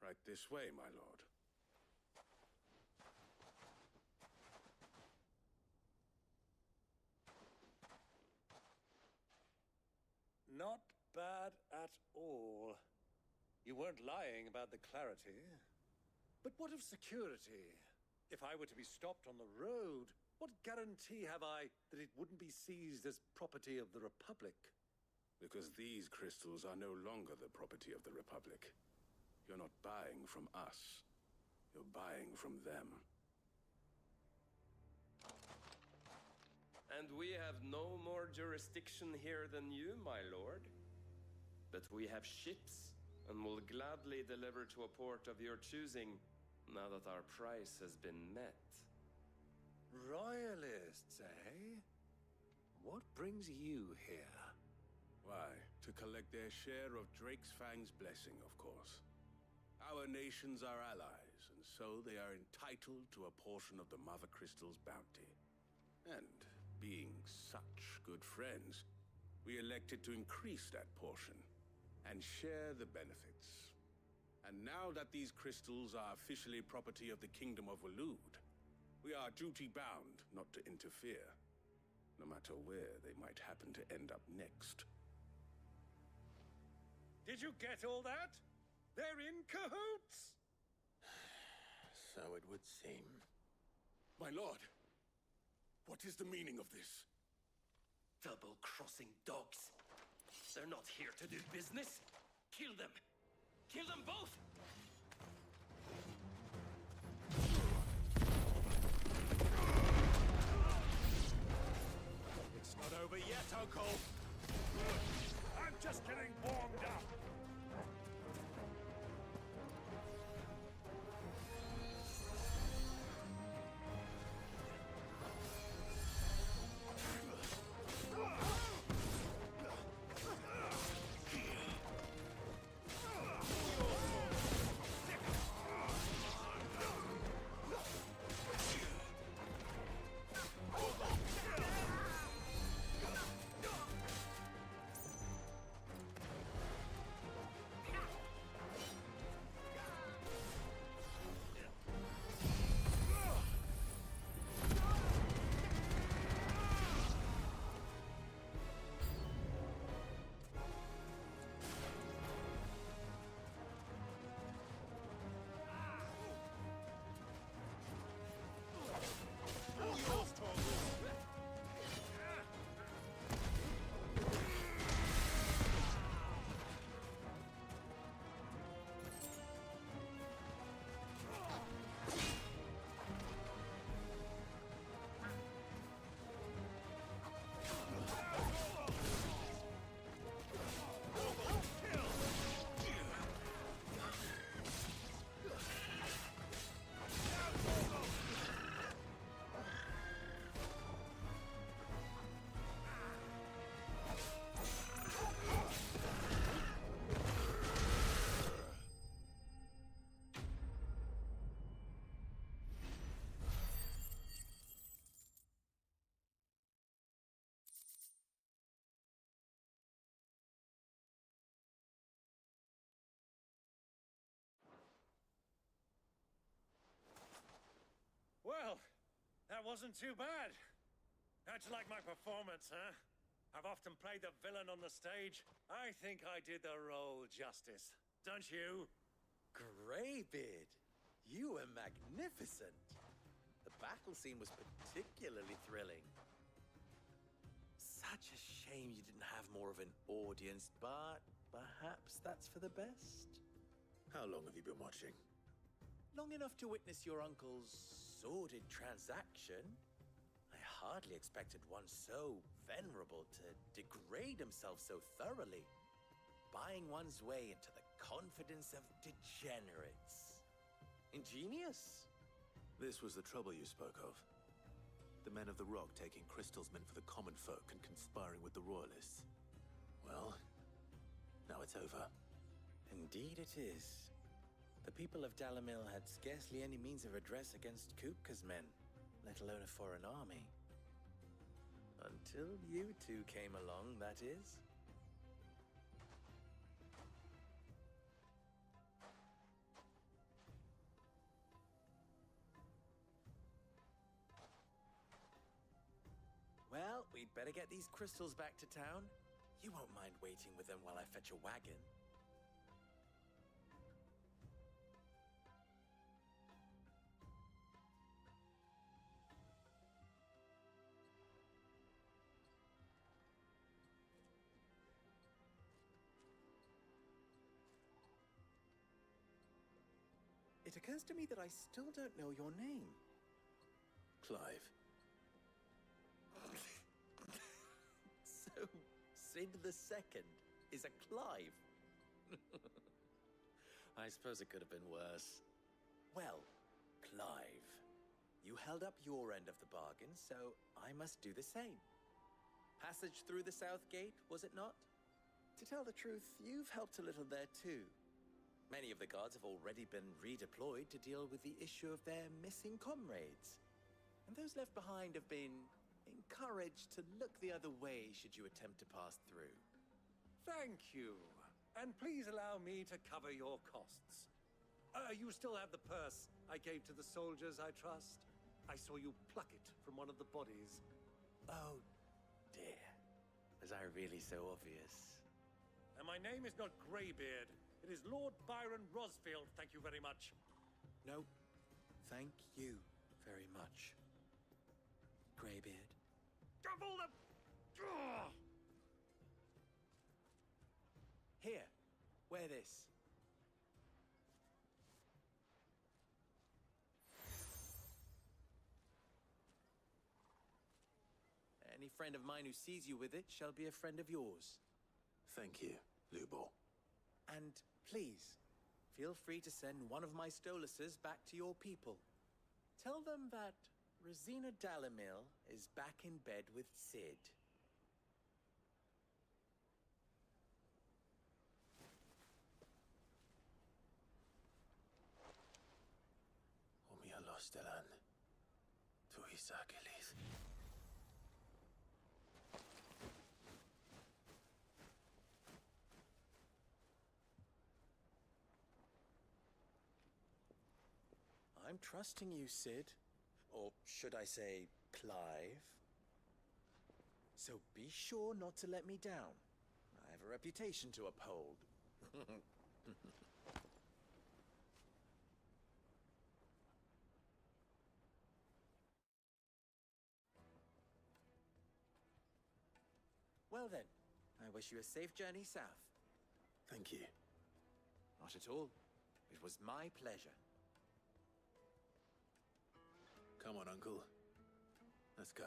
Right this way, my lord. Not bad at all. You weren't lying about the clarity. But what of security? If I were to be stopped on the road, what guarantee have I that it wouldn't be seized as property of the Republic? Because these crystals are no longer the property of the Republic. You're not buying from us. You're buying from them. And we have no more jurisdiction here than you, my lord. But we have ships, and will gladly deliver to a port of your choosing, now that our price has been met. Royalists, eh? What brings you here? Why, to collect their share of Drake's Fang's blessing, of course. Our nations are allies, and so they are entitled to a portion of the Mother Crystal's bounty. And being such good friends, we elected to increase that portion and share the benefits. And now that these crystals are officially property of the Kingdom of Waloed, we are duty-bound not to interfere, no matter where they might happen to end up next. Did you get all that? They're in cahoots! So it would seem. My lord, what is the meaning of this? Double-crossing dogs. They're not here to do business. Kill them. Kill them both! It's not over yet, Uncle! I'm just getting warmed up! Well, that wasn't too bad. How'd you like my performance, huh? I've often played the villain on the stage. I think I did the role justice. Don't you? Greybeard, you were magnificent. The battle scene was particularly thrilling. Such a shame you didn't have more of an audience, but perhaps that's for the best. How long have you been watching? Long enough to witness your uncle's sordid transaction. I hardly expected one so venerable to degrade himself so thoroughly, buying one's way into the confidence of degenerates. Ingenious. This was the trouble you spoke of. The men of the Rock taking crystals meant for the common folk and conspiring with the royalists. Well, now it's over. Indeed it is. The people of Dalamil had scarcely any means of redress against Kupka's men, let alone a foreign army. Until you two came along, that is. Well, we'd better get these crystals back to town. You won't mind waiting with them while I fetch a wagon. It occurs to me that I still don't know your name. Clive. So, Sid the Second is a Clive. I suppose it could have been worse. Well, Clive, you held up your end of the bargain, so I must do the same. Passage through the South Gate, was it not? To tell the truth, you've helped a little there too. Many of the guards have already been redeployed to deal with the issue of their missing comrades. And those left behind have been encouraged to look the other way should you attempt to pass through. Thank you. And please allow me to cover your costs. You still have the purse I gave to the soldiers, I trust? I saw you pluck it from one of the bodies. Oh, dear. Was I really so obvious? And my name is not Greybeard. It is Lord Byron Rosfield, thank you very much. No, thank you very much, Greybeard. Double the... Here, wear this. Any friend of mine who sees you with it shall be a friend of yours. Thank you, Lubor. And please, feel free to send one of my Stoluses back to your people. Tell them that Rosina Dalamil is back in bed with Sid. Omia Lostelan. Tu Isakelis. I'm trusting you, Sid. Or should I say, Clive? So be sure not to let me down. I have a reputation to uphold. Well then, I wish you a safe journey south. Thank you. Not at all. It was my pleasure. Come on, Uncle. Let's go.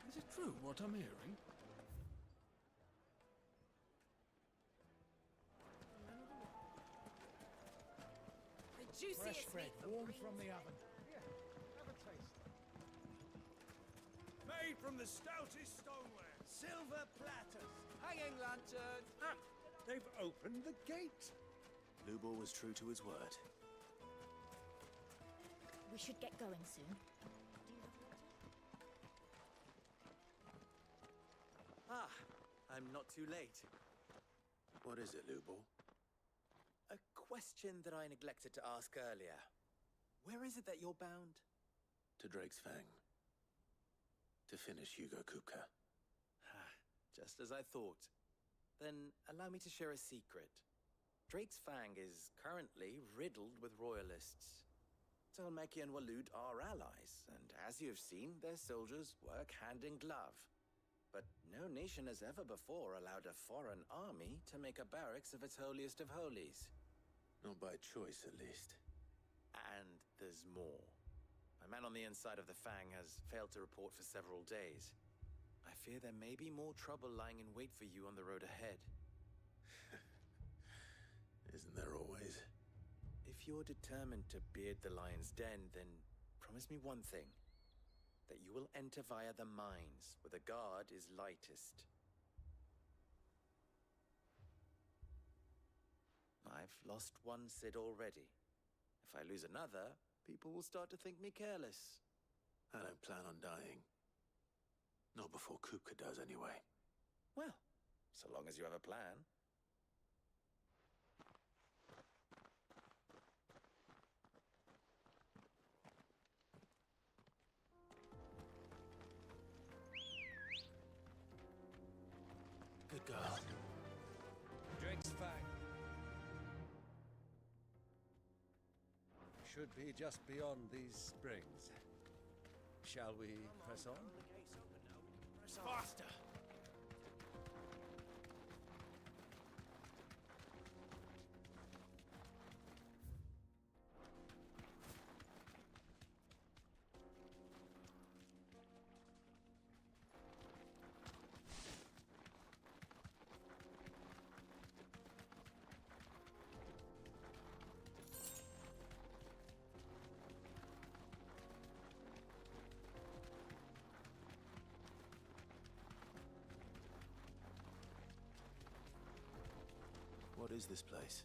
Is it true what I'm hearing? Fresh bread, warm from the oven. Here, have a taste. Made from the stoutest stoneware. Silver platters, hanging lanterns. Ah, they've opened the gate. Lubor was true to his word. We should get going soon. Ah, I'm not too late. What is it, Lubor? A question that I neglected to ask earlier. Where is it that you're bound? To Drake's Fang. To finish Hugo Kupka. Just as I thought. Then allow me to share a secret. Drake's Fang is currently riddled with royalists. Tolmeki and Walud are allies, and as you have seen, their soldiers work hand in glove. But no nation has ever before allowed a foreign army to make a barracks of its holiest of holies. Not by choice, at least. And there's more. A man on the inside of the Fang has failed to report for several days. I fear there may be more trouble lying in wait for you on the road ahead. Isn't there always? If you're determined to beard the lion's den, then promise me one thing. That you will enter via the mines, where the guard is lightest. I've lost one Cid already. If I lose another, people will start to think me careless. I don't plan on dying. Not before Kupka does, anyway. Well, so long as you have a plan. Good girl. Drake's Fang. Should be just beyond these springs. Shall we press on? Faster! What is this place?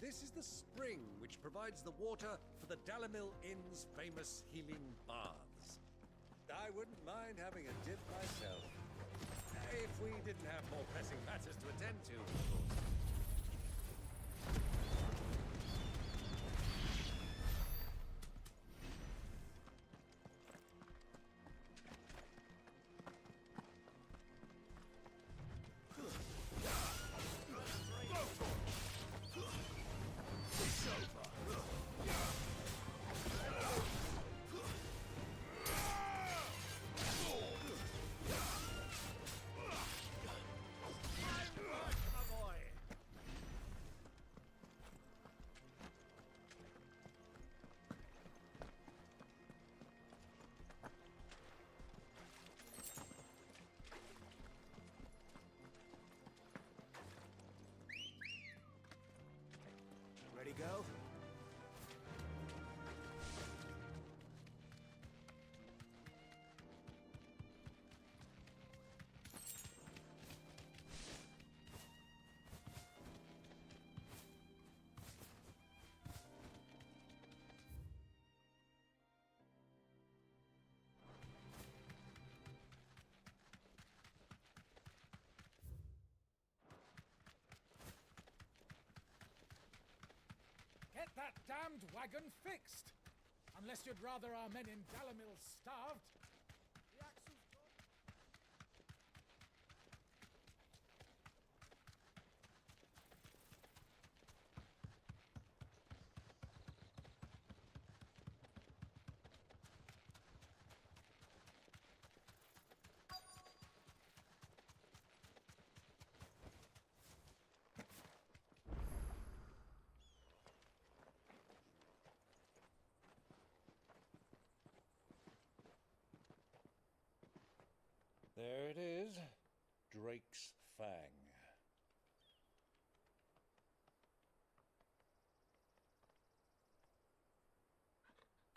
This is the spring which provides the water for the Dalimil Inn's famous healing baths. I wouldn't mind having a dip myself. If we didn't have more pressing matters to attend to, of course. Ready, go? Get that damned wagon fixed! Unless you'd rather our men in Dalimil starved. The axle's gone. There it is. Drake's Fang.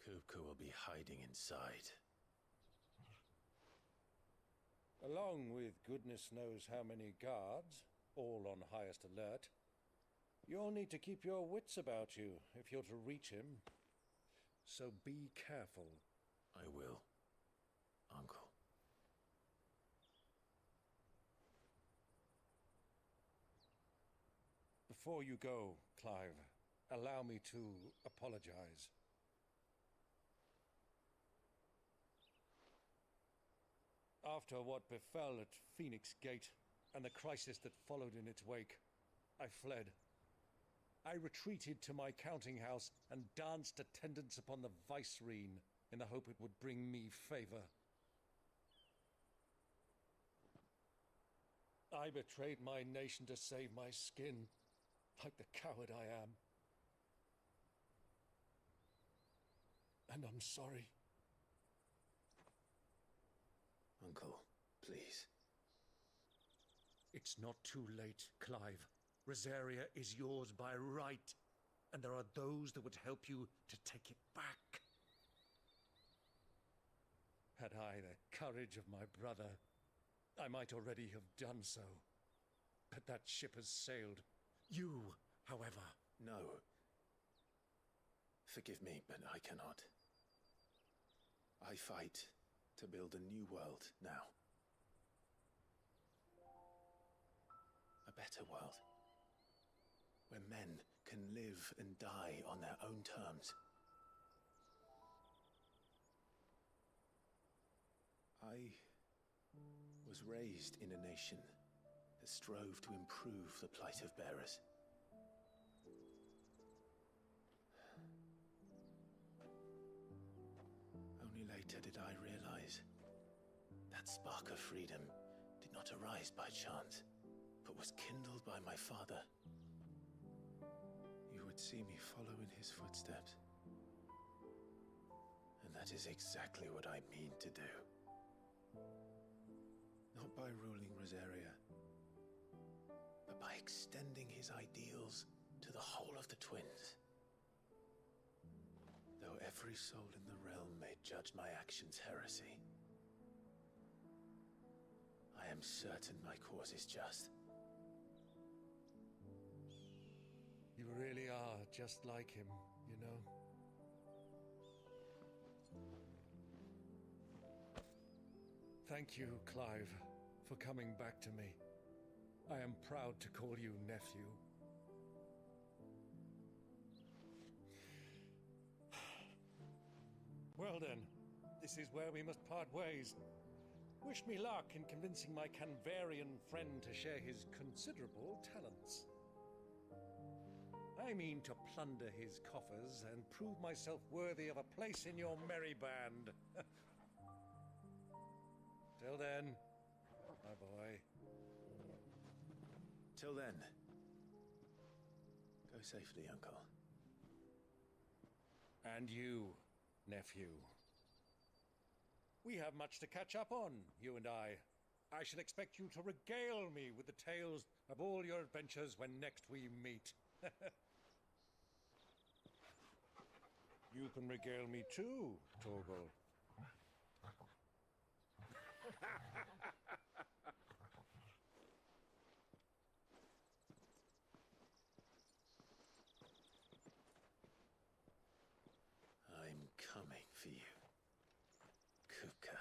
Kupka will be hiding inside. Along with goodness knows how many guards, all on highest alert. You'll need to keep your wits about you if you're to reach him. So be careful. I will, Uncle. Before you go, Clive, allow me to apologize. After what befell at Phoenix Gate, and the crisis that followed in its wake, I fled. I retreated to my counting house and danced attendance upon the vicereine in the hope it would bring me favor. I betrayed my nation to save my skin, like the coward I am. And I'm sorry. Uncle, please. It's not too late, Clive. Rosaria is yours by right, and there are those that would help you to take it back. Had I the courage of my brother, I might already have done so. But that ship has sailed. You, however... No. Forgive me, but I cannot. I fight to build a new world now. A better world. Where men can live and die on their own terms. I was raised in a nation that strove to improve the plight of bearers. Only later did I realize that spark of freedom did not arise by chance, but was kindled by my father. You would see me follow in his footsteps. And that is exactly what I mean to do. Not by ruling Rosaria, but by extending his ideals to the whole of the twins. Though every soul in the realm may judge my actions heresy, I am certain my cause is just. You really are just like him, you know? Thank you, Clive, for coming back to me. I am proud to call you nephew. Well then, this is where we must part ways. Wish me luck in convincing my Canvarian friend to share his considerable talents. I mean to plunder his coffers and prove myself worthy of a place in your merry band. Till then, my boy. Till then, go safely, Uncle. And you, nephew. We have much to catch up on, you and I. I shall expect you to regale me with the tales of all your adventures when next we meet. You can regale me too, Torgal. I'm coming for you, Kuka.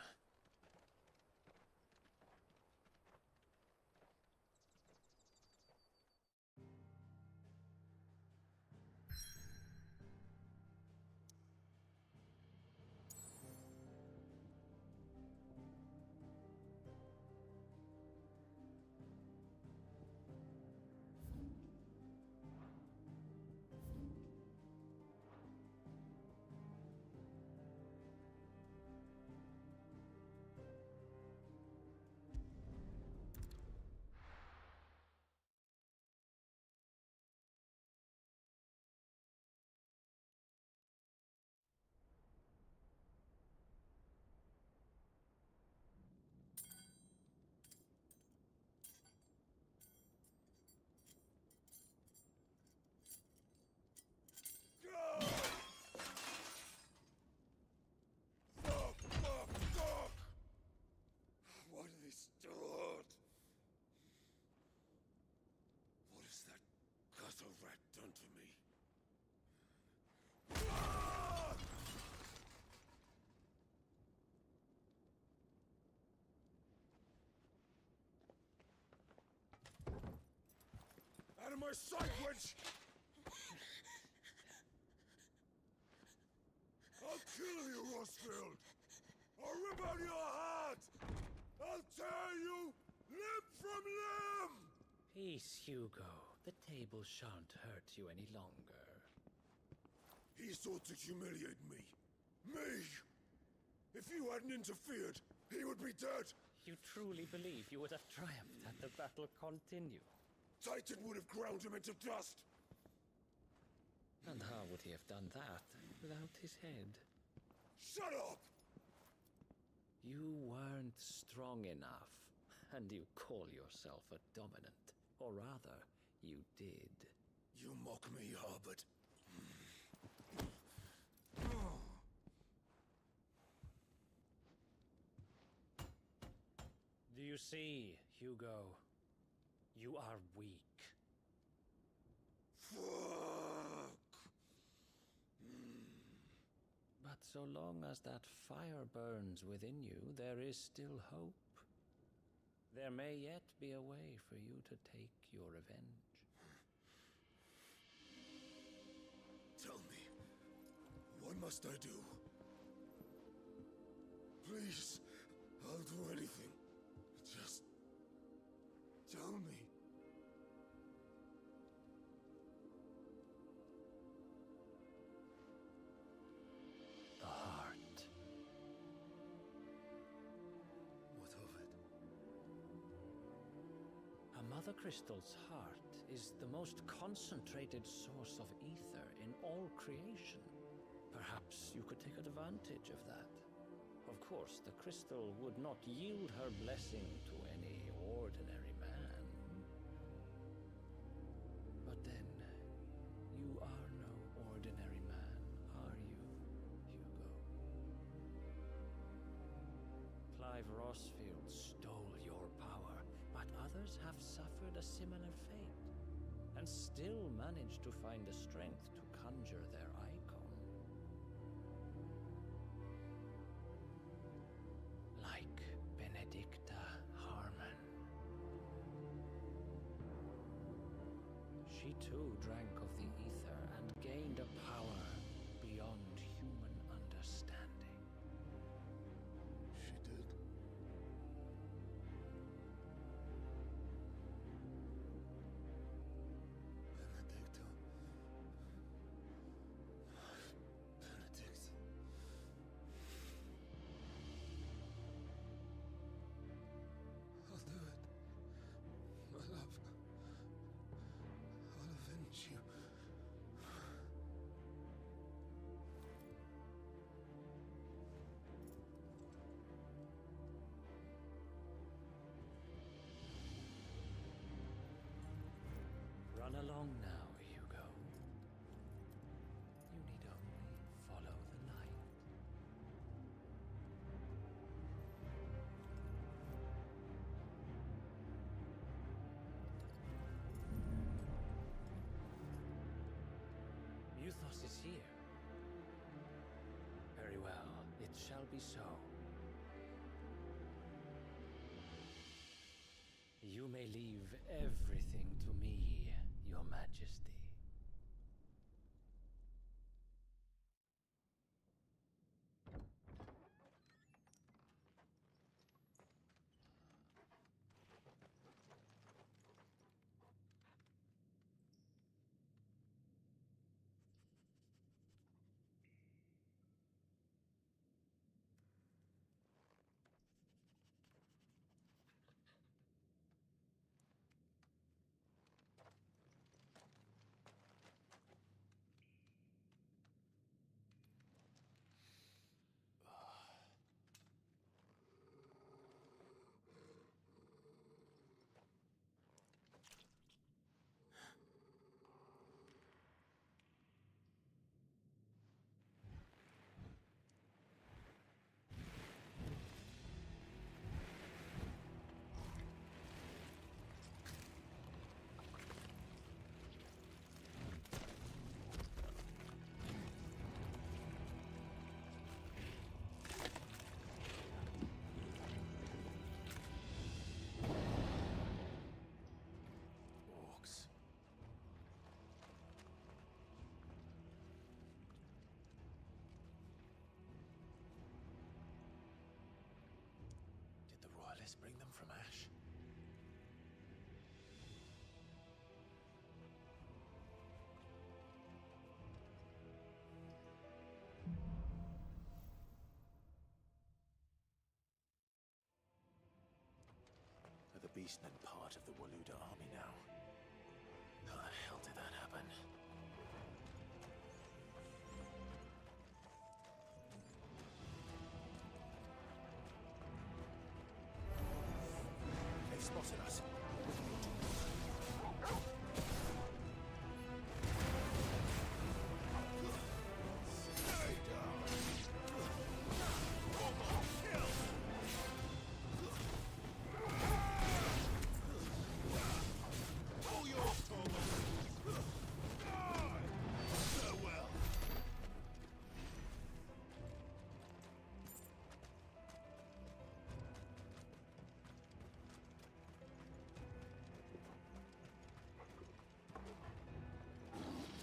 What is done? What has that gutter rat done to me? Out of my sight, witch! I'll kill you, Rosfield! I'll rip out your heart! I'll tear you limb from them! Peace, Hugo. The table shan't hurt you any longer. He sought to humiliate me. Me! If you hadn't interfered, he would be dead! You truly believe you would have triumphed had the battle continued? Titan would have ground him into dust! And how would he have done that without his head? Shut up! You weren't strong enough, and you call yourself a dominant. Or rather, you did. You mock me, Harbert. Do you see, Hugo? You are weak. Fuck! But so long as that fire burns within you, there is still hope. There may yet be a way for you to take your revenge. Tell me, what must I do? Please, I'll do anything. Just tell me. The heart. What of it? A mother crystal's heart is the most concentrated source of ether in all creation. Perhaps you could take advantage of that. Of course, the crystal would not yield her blessing to any ordinary man. But then, you are no ordinary man, are you, Hugo? Clive Rossfield stole your power, but others have suffered a similar fate, and still managed to find the strength to conjure their icon. Like Benedicta Harmon. She too drank of the ether and gained a power beyond human understanding. She did. Benedicta. Benedict. I'll do it. My love. I'll avenge you. Run along now, Hugo. You need only follow the light. Muthos is here. Very well, it shall be so. You may leave everything to me, Your Majesty. Orcs. Did the royalists bring them from Ash? Eastern part of the Waluda army now. How the hell did that happen? They've spotted us.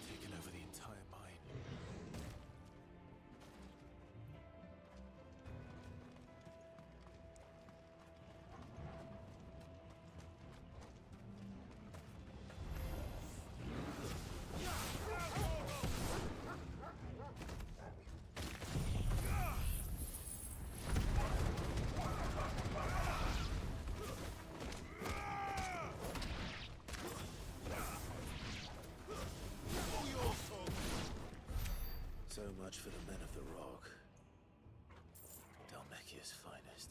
Taken over the entire mine. So much for the men of the Rock. Dalmekia's finest.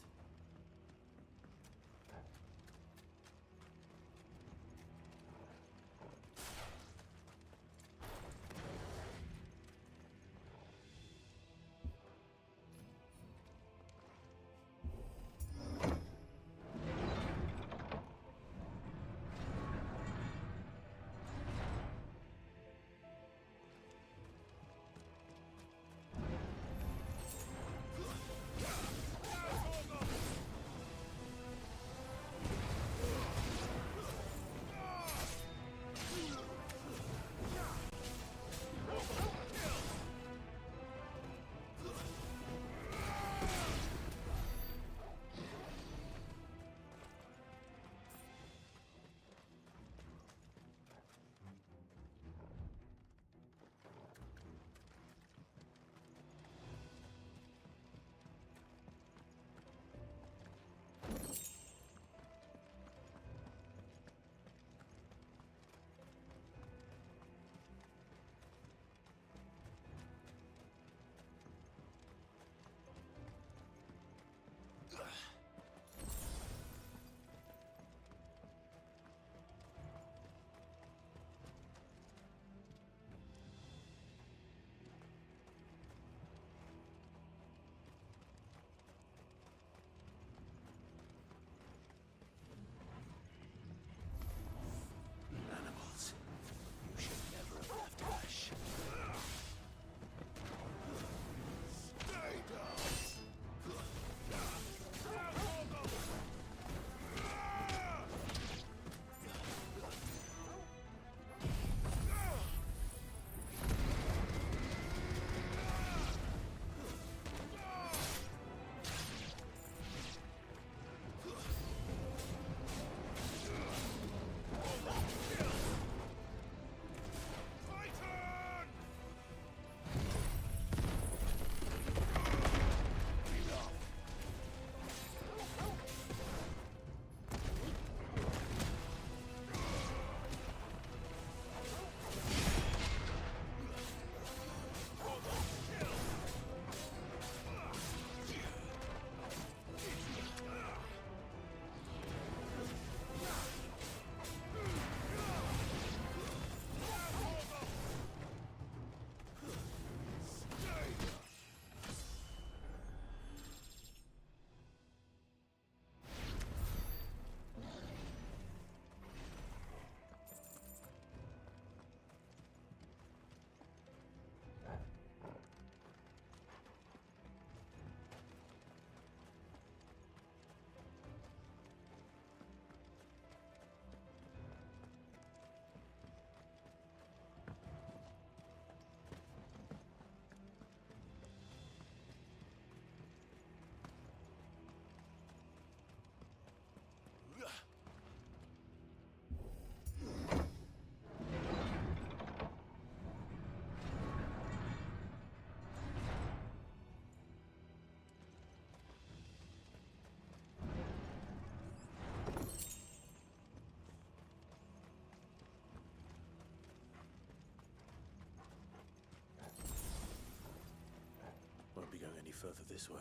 further this way.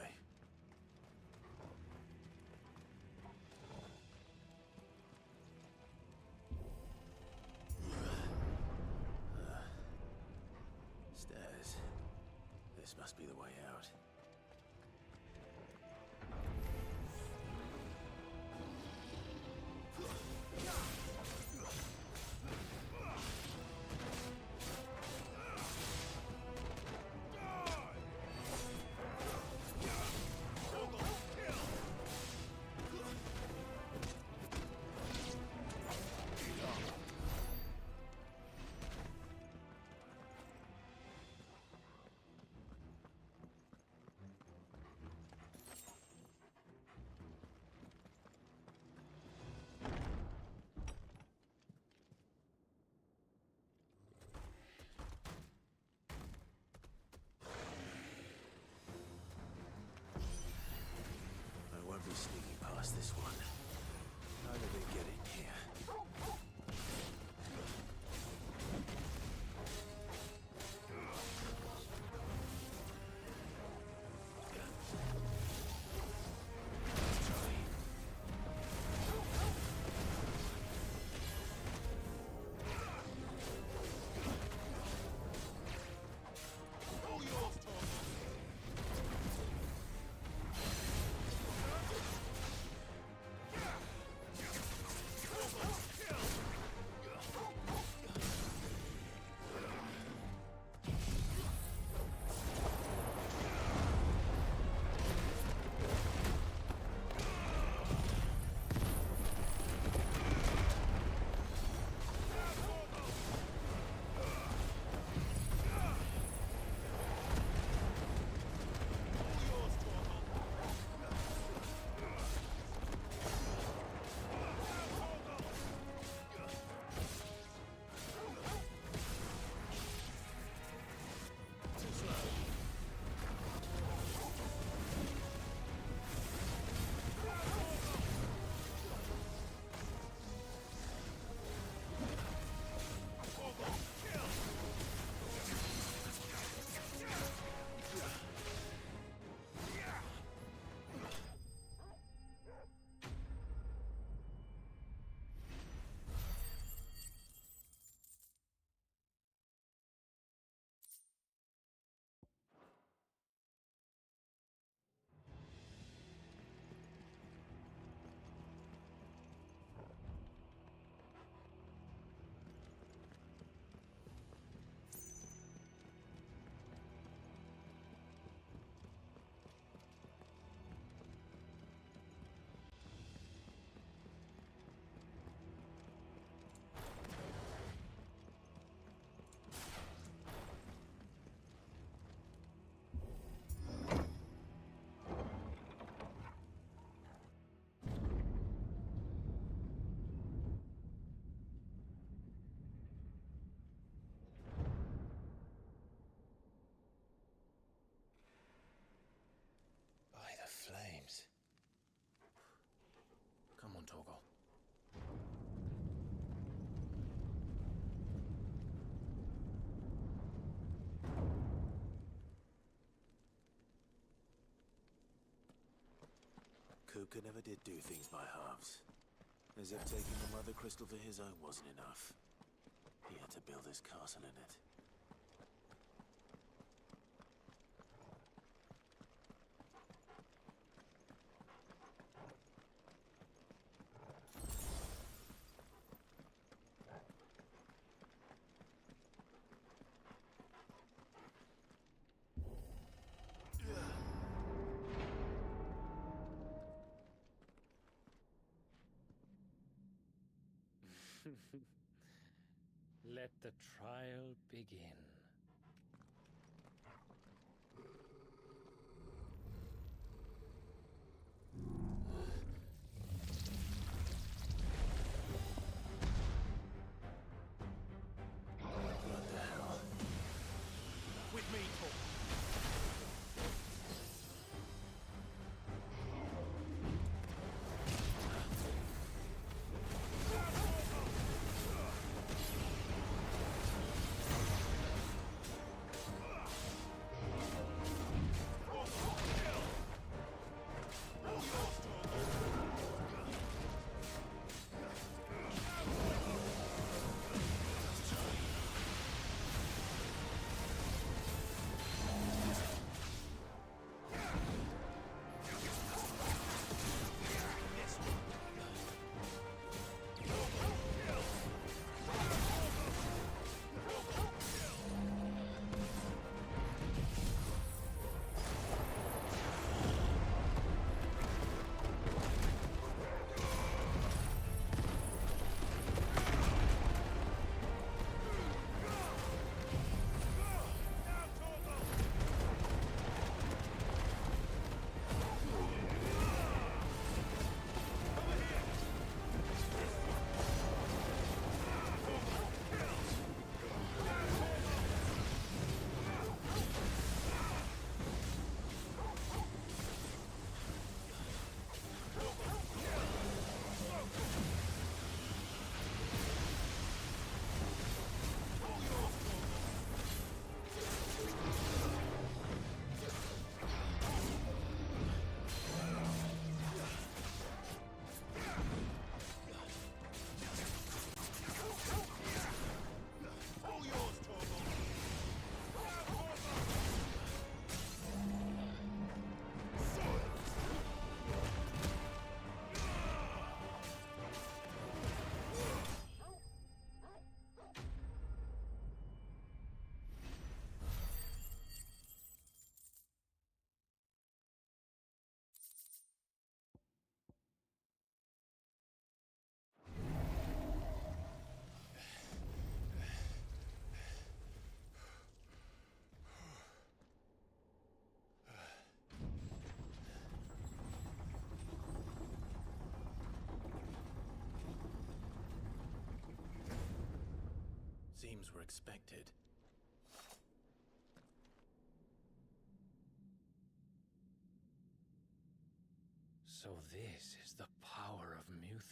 Stairs. This must be the way out. I won't be sneaking past this one. How did they get in here? Come on, Torgal. Kuka never did do things by halves. As if taking the Mother Crystal for his own wasn't enough. He had to build his castle in it. Let the trial begin. What the hell? With me, Torgal. seems were expected. So this is the power of Muthos.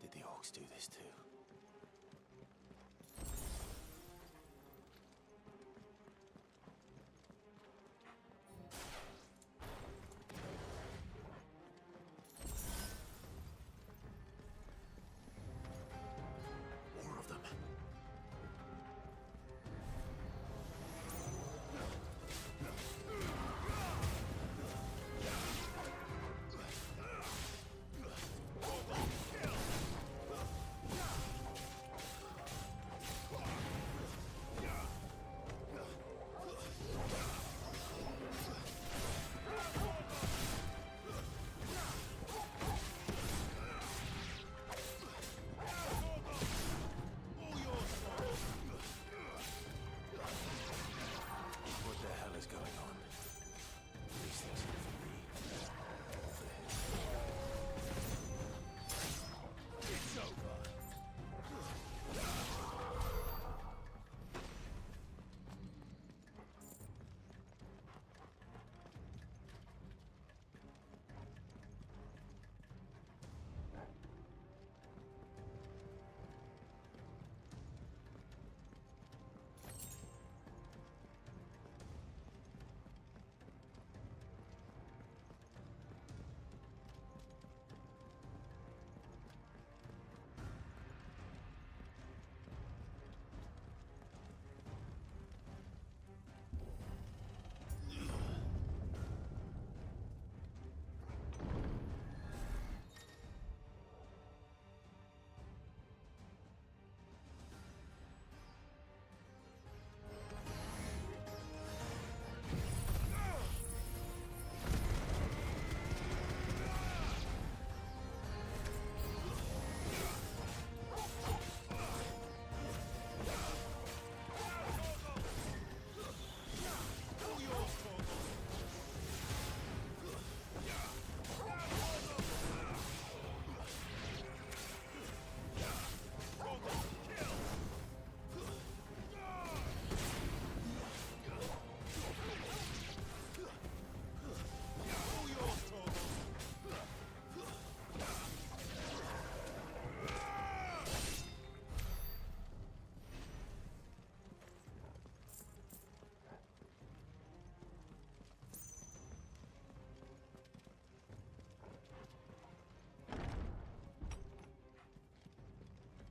Did the orcs do this too? More of them. What the hell is going on? These things are for me. It's over.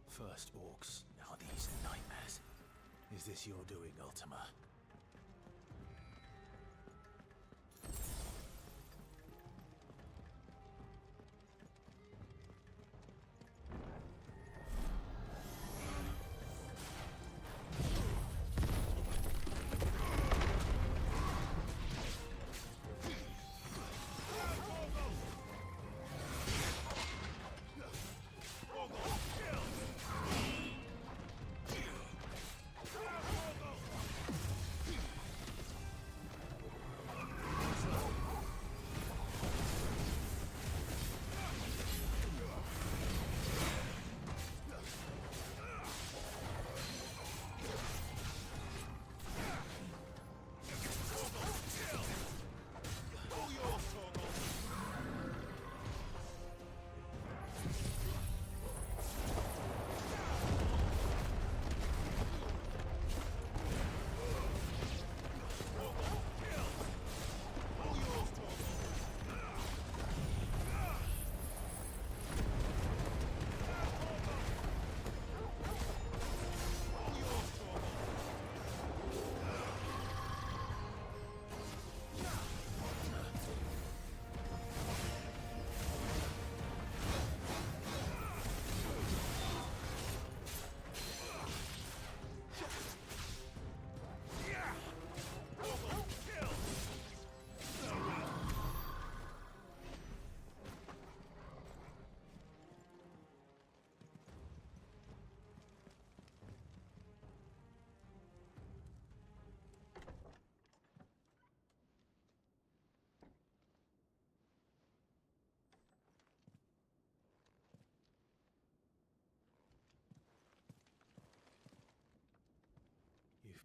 First orcs, now these nightmares. Is this your doing, Ultima?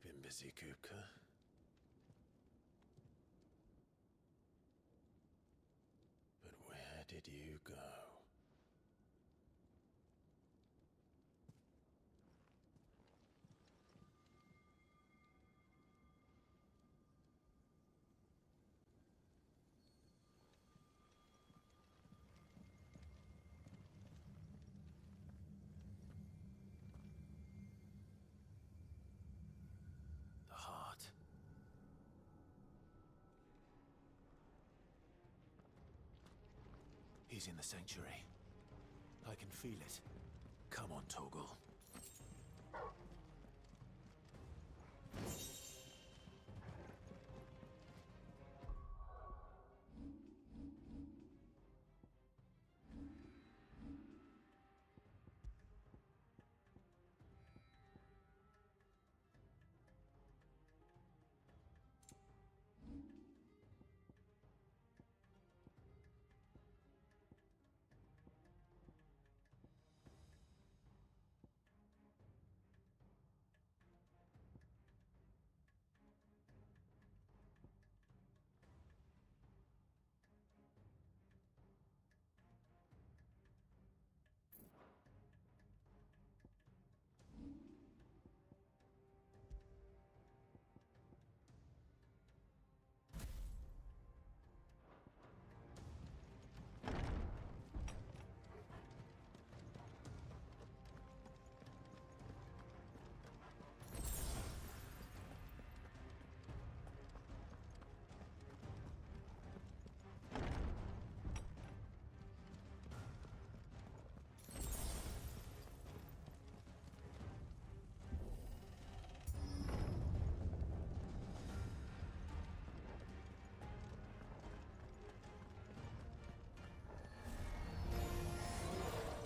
You've been busy, Kupka. But where did you go? The heart. He's in the sanctuary. I can feel it. Come on, Torgal.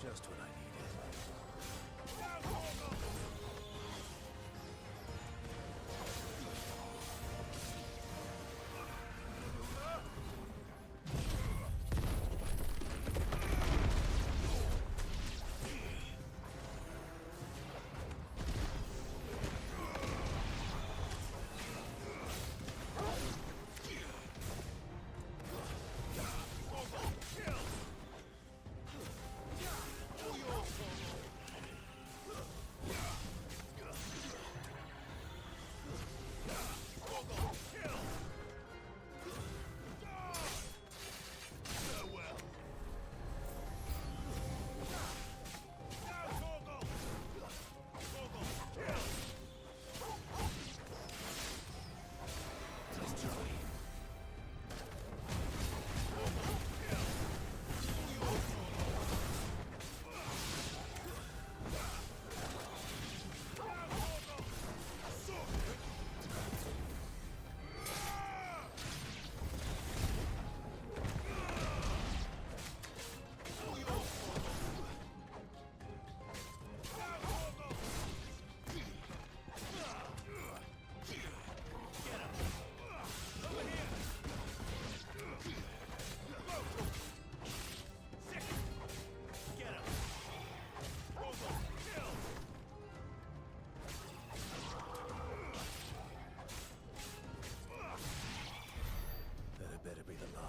Just what I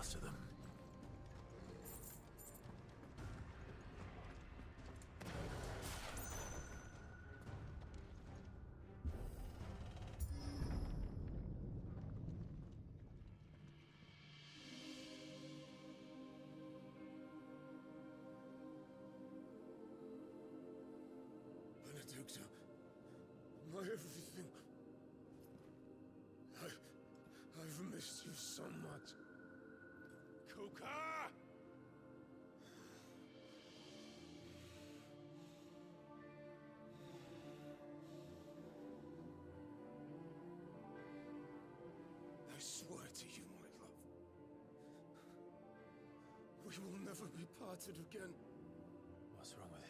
to them. Benedicta, my everything. I've missed you so much. Kuka! I swear to you, my love, we will never be parted again. What's wrong with him?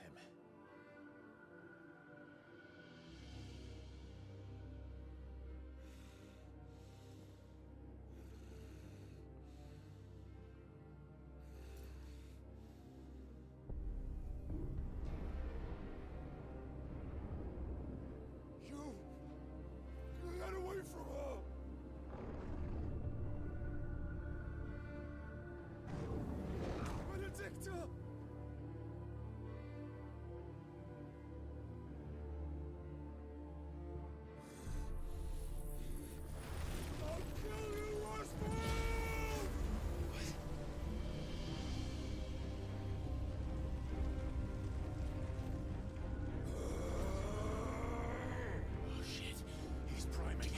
from her! Benedicta! I'll kill you, Roswell! Oh shit, he's priming.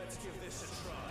Let's give this a try.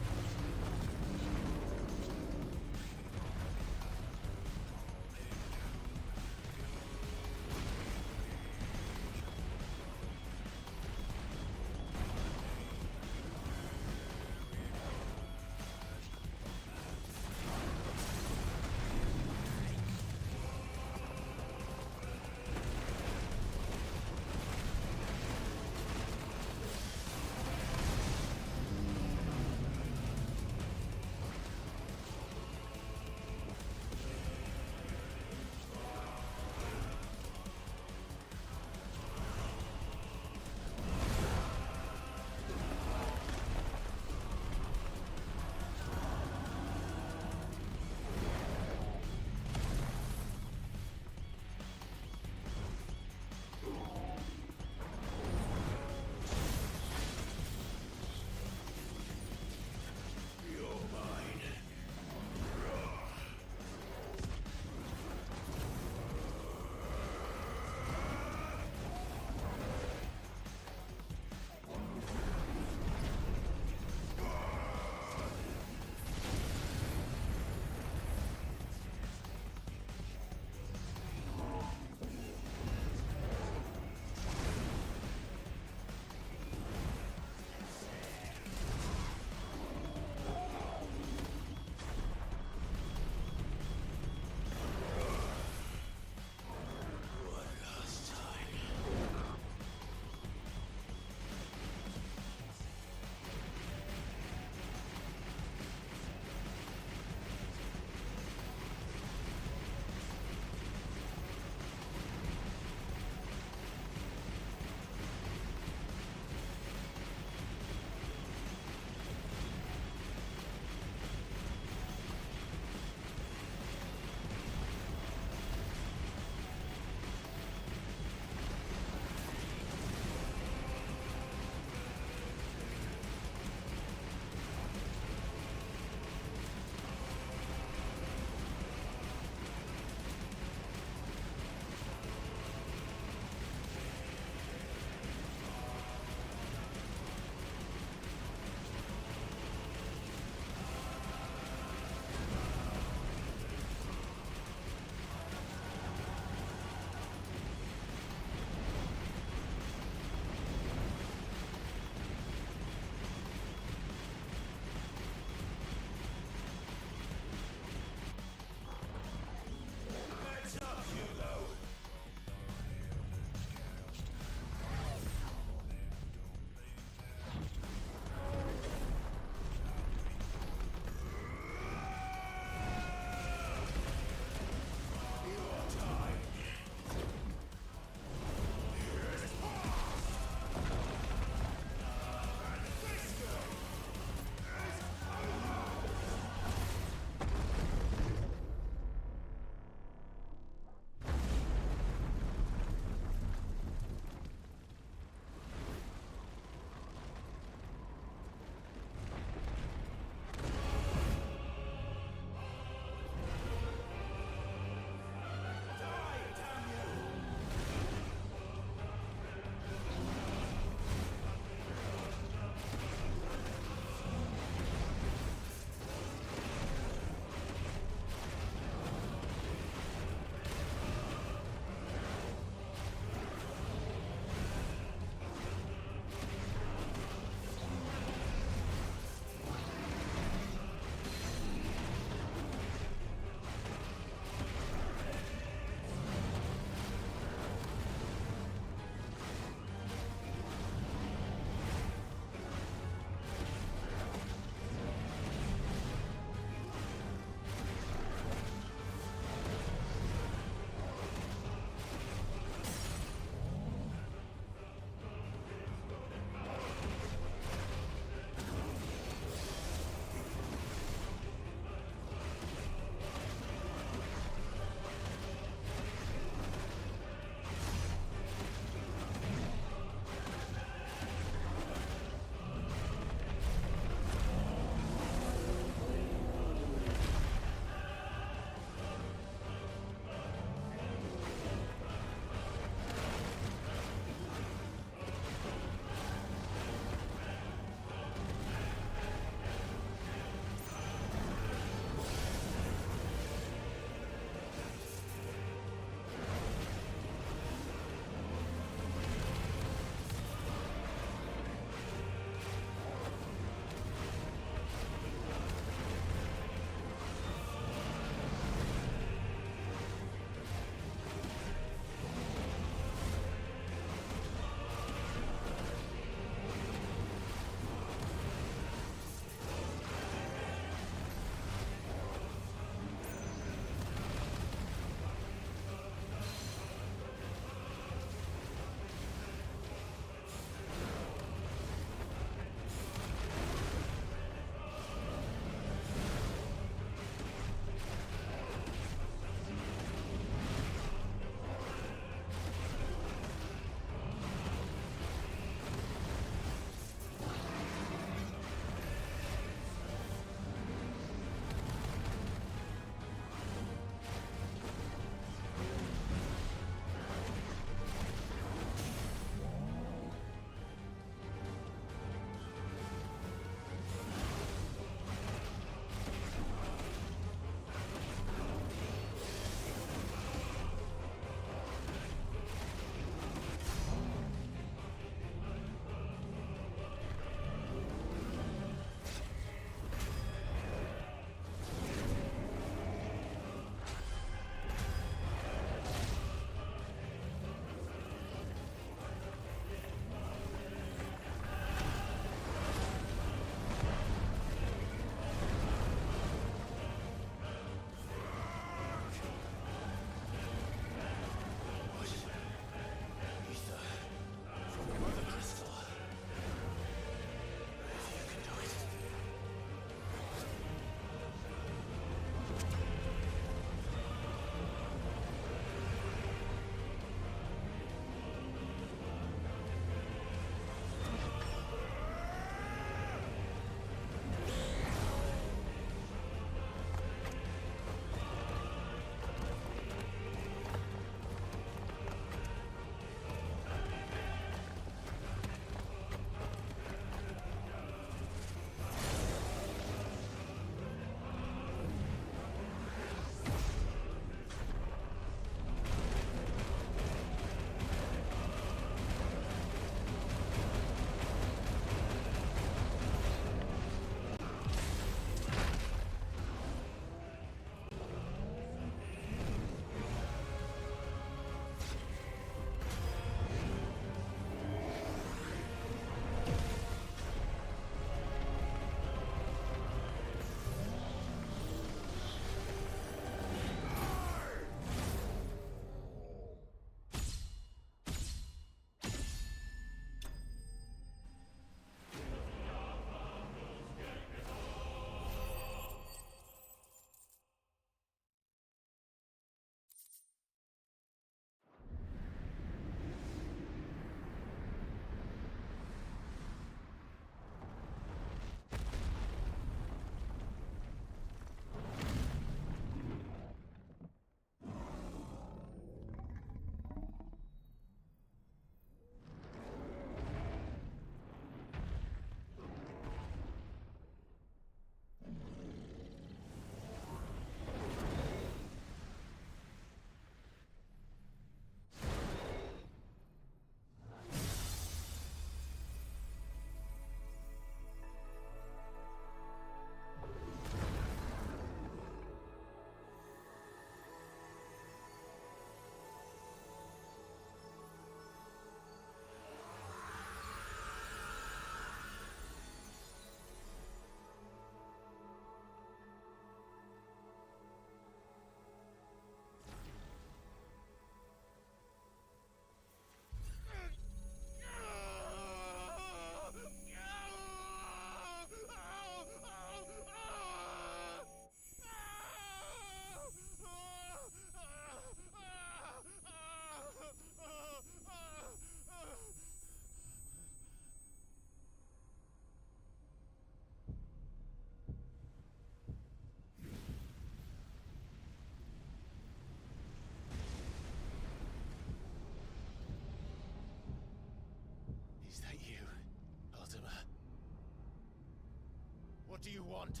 What do you want?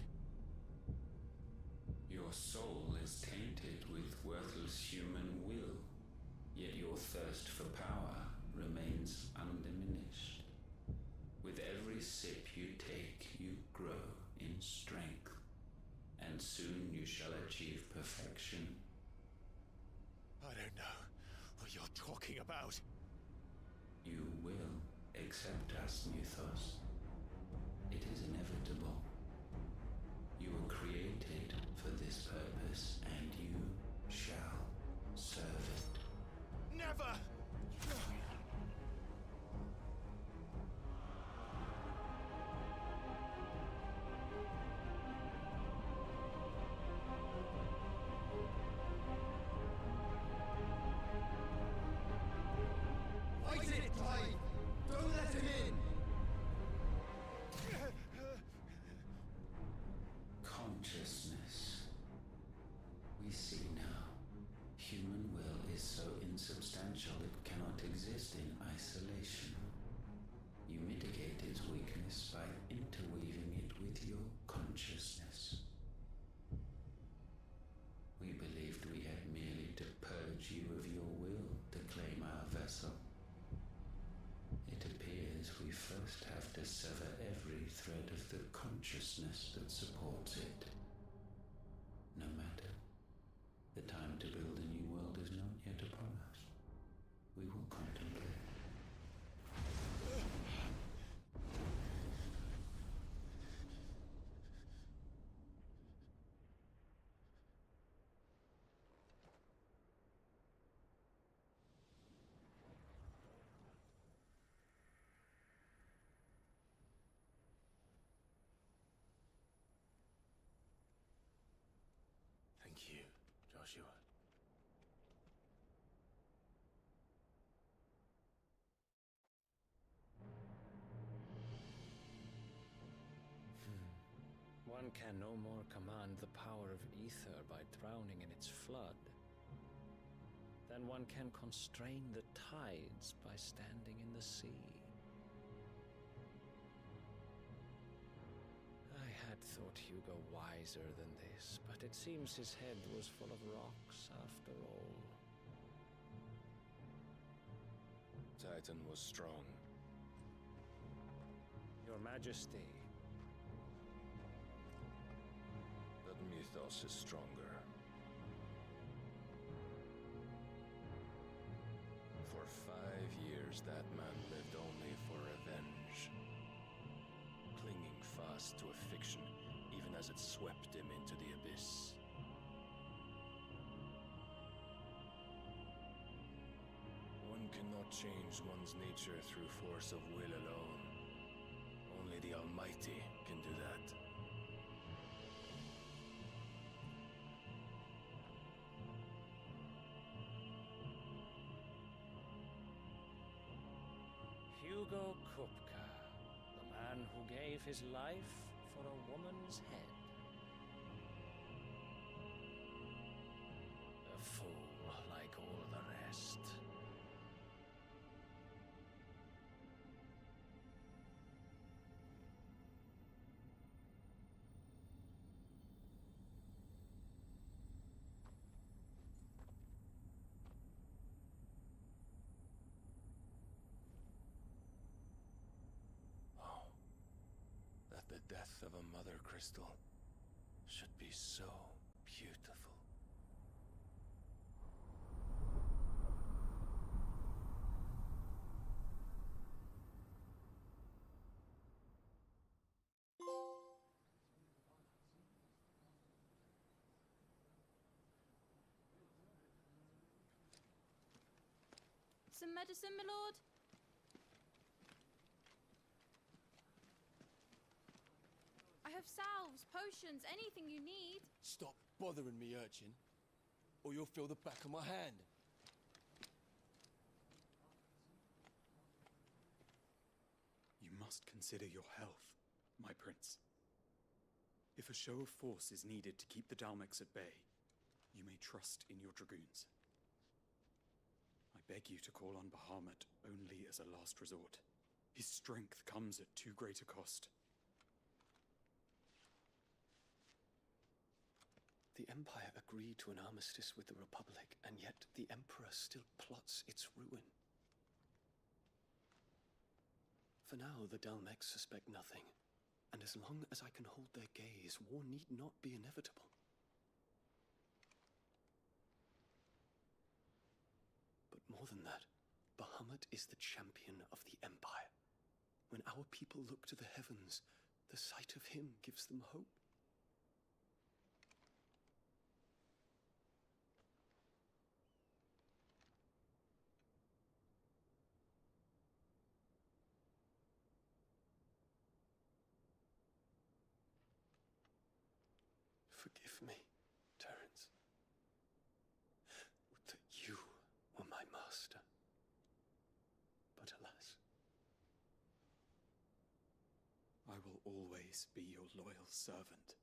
Your soul is tainted with worthless human will, yet your thirst for power remains undiminished. With every sip you take, you grow in strength, and soon you shall achieve perfection. I don't know what you're talking about. You will accept us, Mythos. It is inevitable. You were created for this purpose, and you shall serve it. Never! Fight it, Clive! Don't let him in! Consciousness. We see now. Human will is so insubstantial it cannot exist in isolation. You mitigate its weakness by interweaving it with your consciousness. We believed we had merely to purge you of your will to claim our vessel. It appears we first have to sever every thread of the consciousness that supports it. No matter. The time to build a new world is not yet upon us. We will contemplate. Thank you, Joshua. One can no more command the power of ether by drowning in its flood than one can constrain the tides by standing in the sea. I had thought Hugo wiser than this, but it seems his head was full of rocks after all. Titan was strong. Your Majesty. But Mythos is stronger. For 5 years, that man lived only for revenge. Clinging fast to a fiction, even as it swept him into the abyss. One cannot change one's nature through force of will alone. Only the Almighty can do that. Hugo Kupka, the man who gave his life for a woman's head. A fool like all the rest. The death of a mother crystal should be so beautiful. Some medicine, my lord? I have salves, potions, anything you need. Stop bothering me, urchin, or you'll feel the back of my hand. You must consider your health, my prince. If a show of force is needed to keep the Dalmex at bay, you may trust in your dragoons. I beg you to call on Bahamut only as a last resort. His strength comes at too great a cost. The Empire agreed to an armistice with the Republic, and yet the Emperor still plots its ruin. For now, the Dalmecs suspect nothing, and as long as I can hold their gaze, war need not be inevitable. But more than that, Bahamut is the champion of the Empire. When our people look to the heavens, the sight of him gives them hope. Forgive me, Terence. Would that you were my master. But alas, I will always be your loyal servant.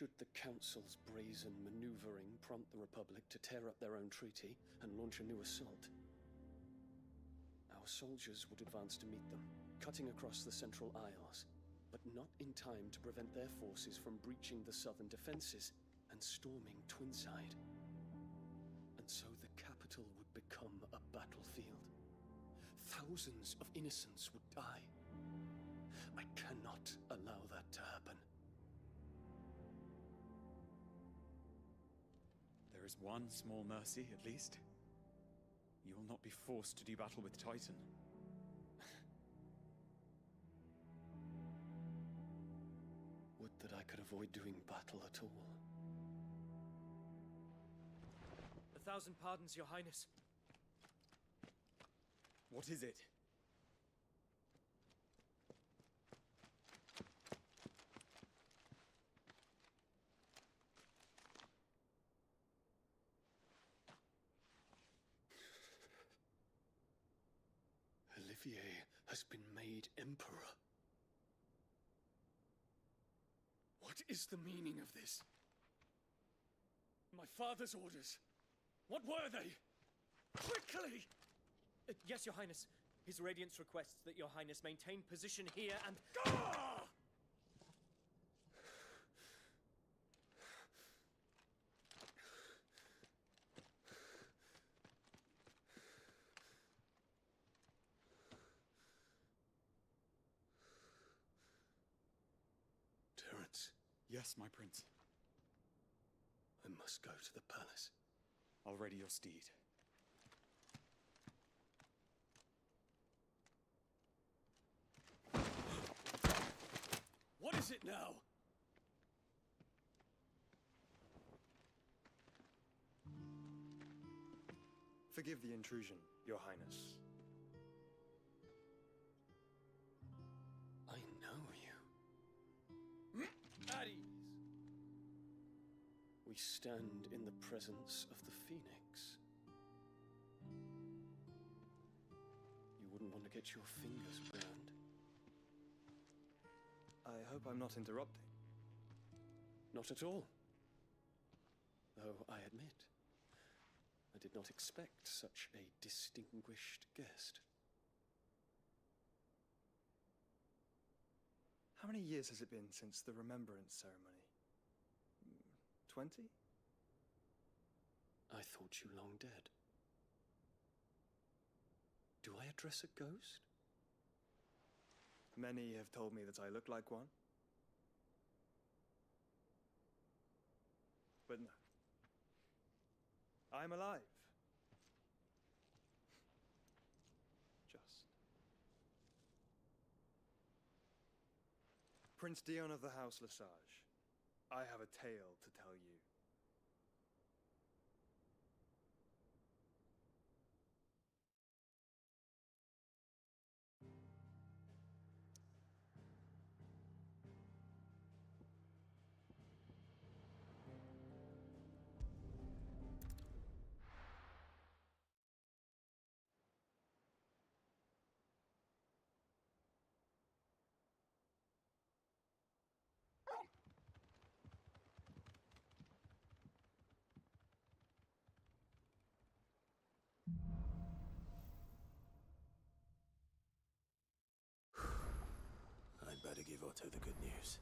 Should the Council's brazen maneuvering prompt the Republic to tear up their own treaty and launch a new assault, our soldiers would advance to meet them, cutting across the Central Isles, but not in time to prevent their forces from breaching the southern defenses and storming Twinside. And so the capital would become a battlefield. Thousands of innocents would die. I cannot allow that to happen. There is one small mercy, at least. You will not be forced to do battle with Titan. Would that I could avoid doing battle at all. 1,000 pardons, Your Highness. What is it? Olivier has been made Emperor. What is the meaning of this? My father's orders. What were they? Quickly! Yes, Your Highness. His Radiance requests that Your Highness maintain position here and... Ah! Terence. Yes, my prince. I must go to the palace. I'll ready your steed. What is it now? Forgive the intrusion, Your Highness. I know you. At ease. We stand in the presence of the Phoenix. You wouldn't want to get your fingers burned. I hope I'm not interrupting. Not at all. Though I admit, I did not expect such a distinguished guest. How many years has it been since the Remembrance Ceremony? 20? I thought you long dead. Do I address a ghost? Many have told me that I look like one. But no. I'm alive. Just. Prince Dion of the House Lesage, I have a tale to tell you. to give Otto the good news.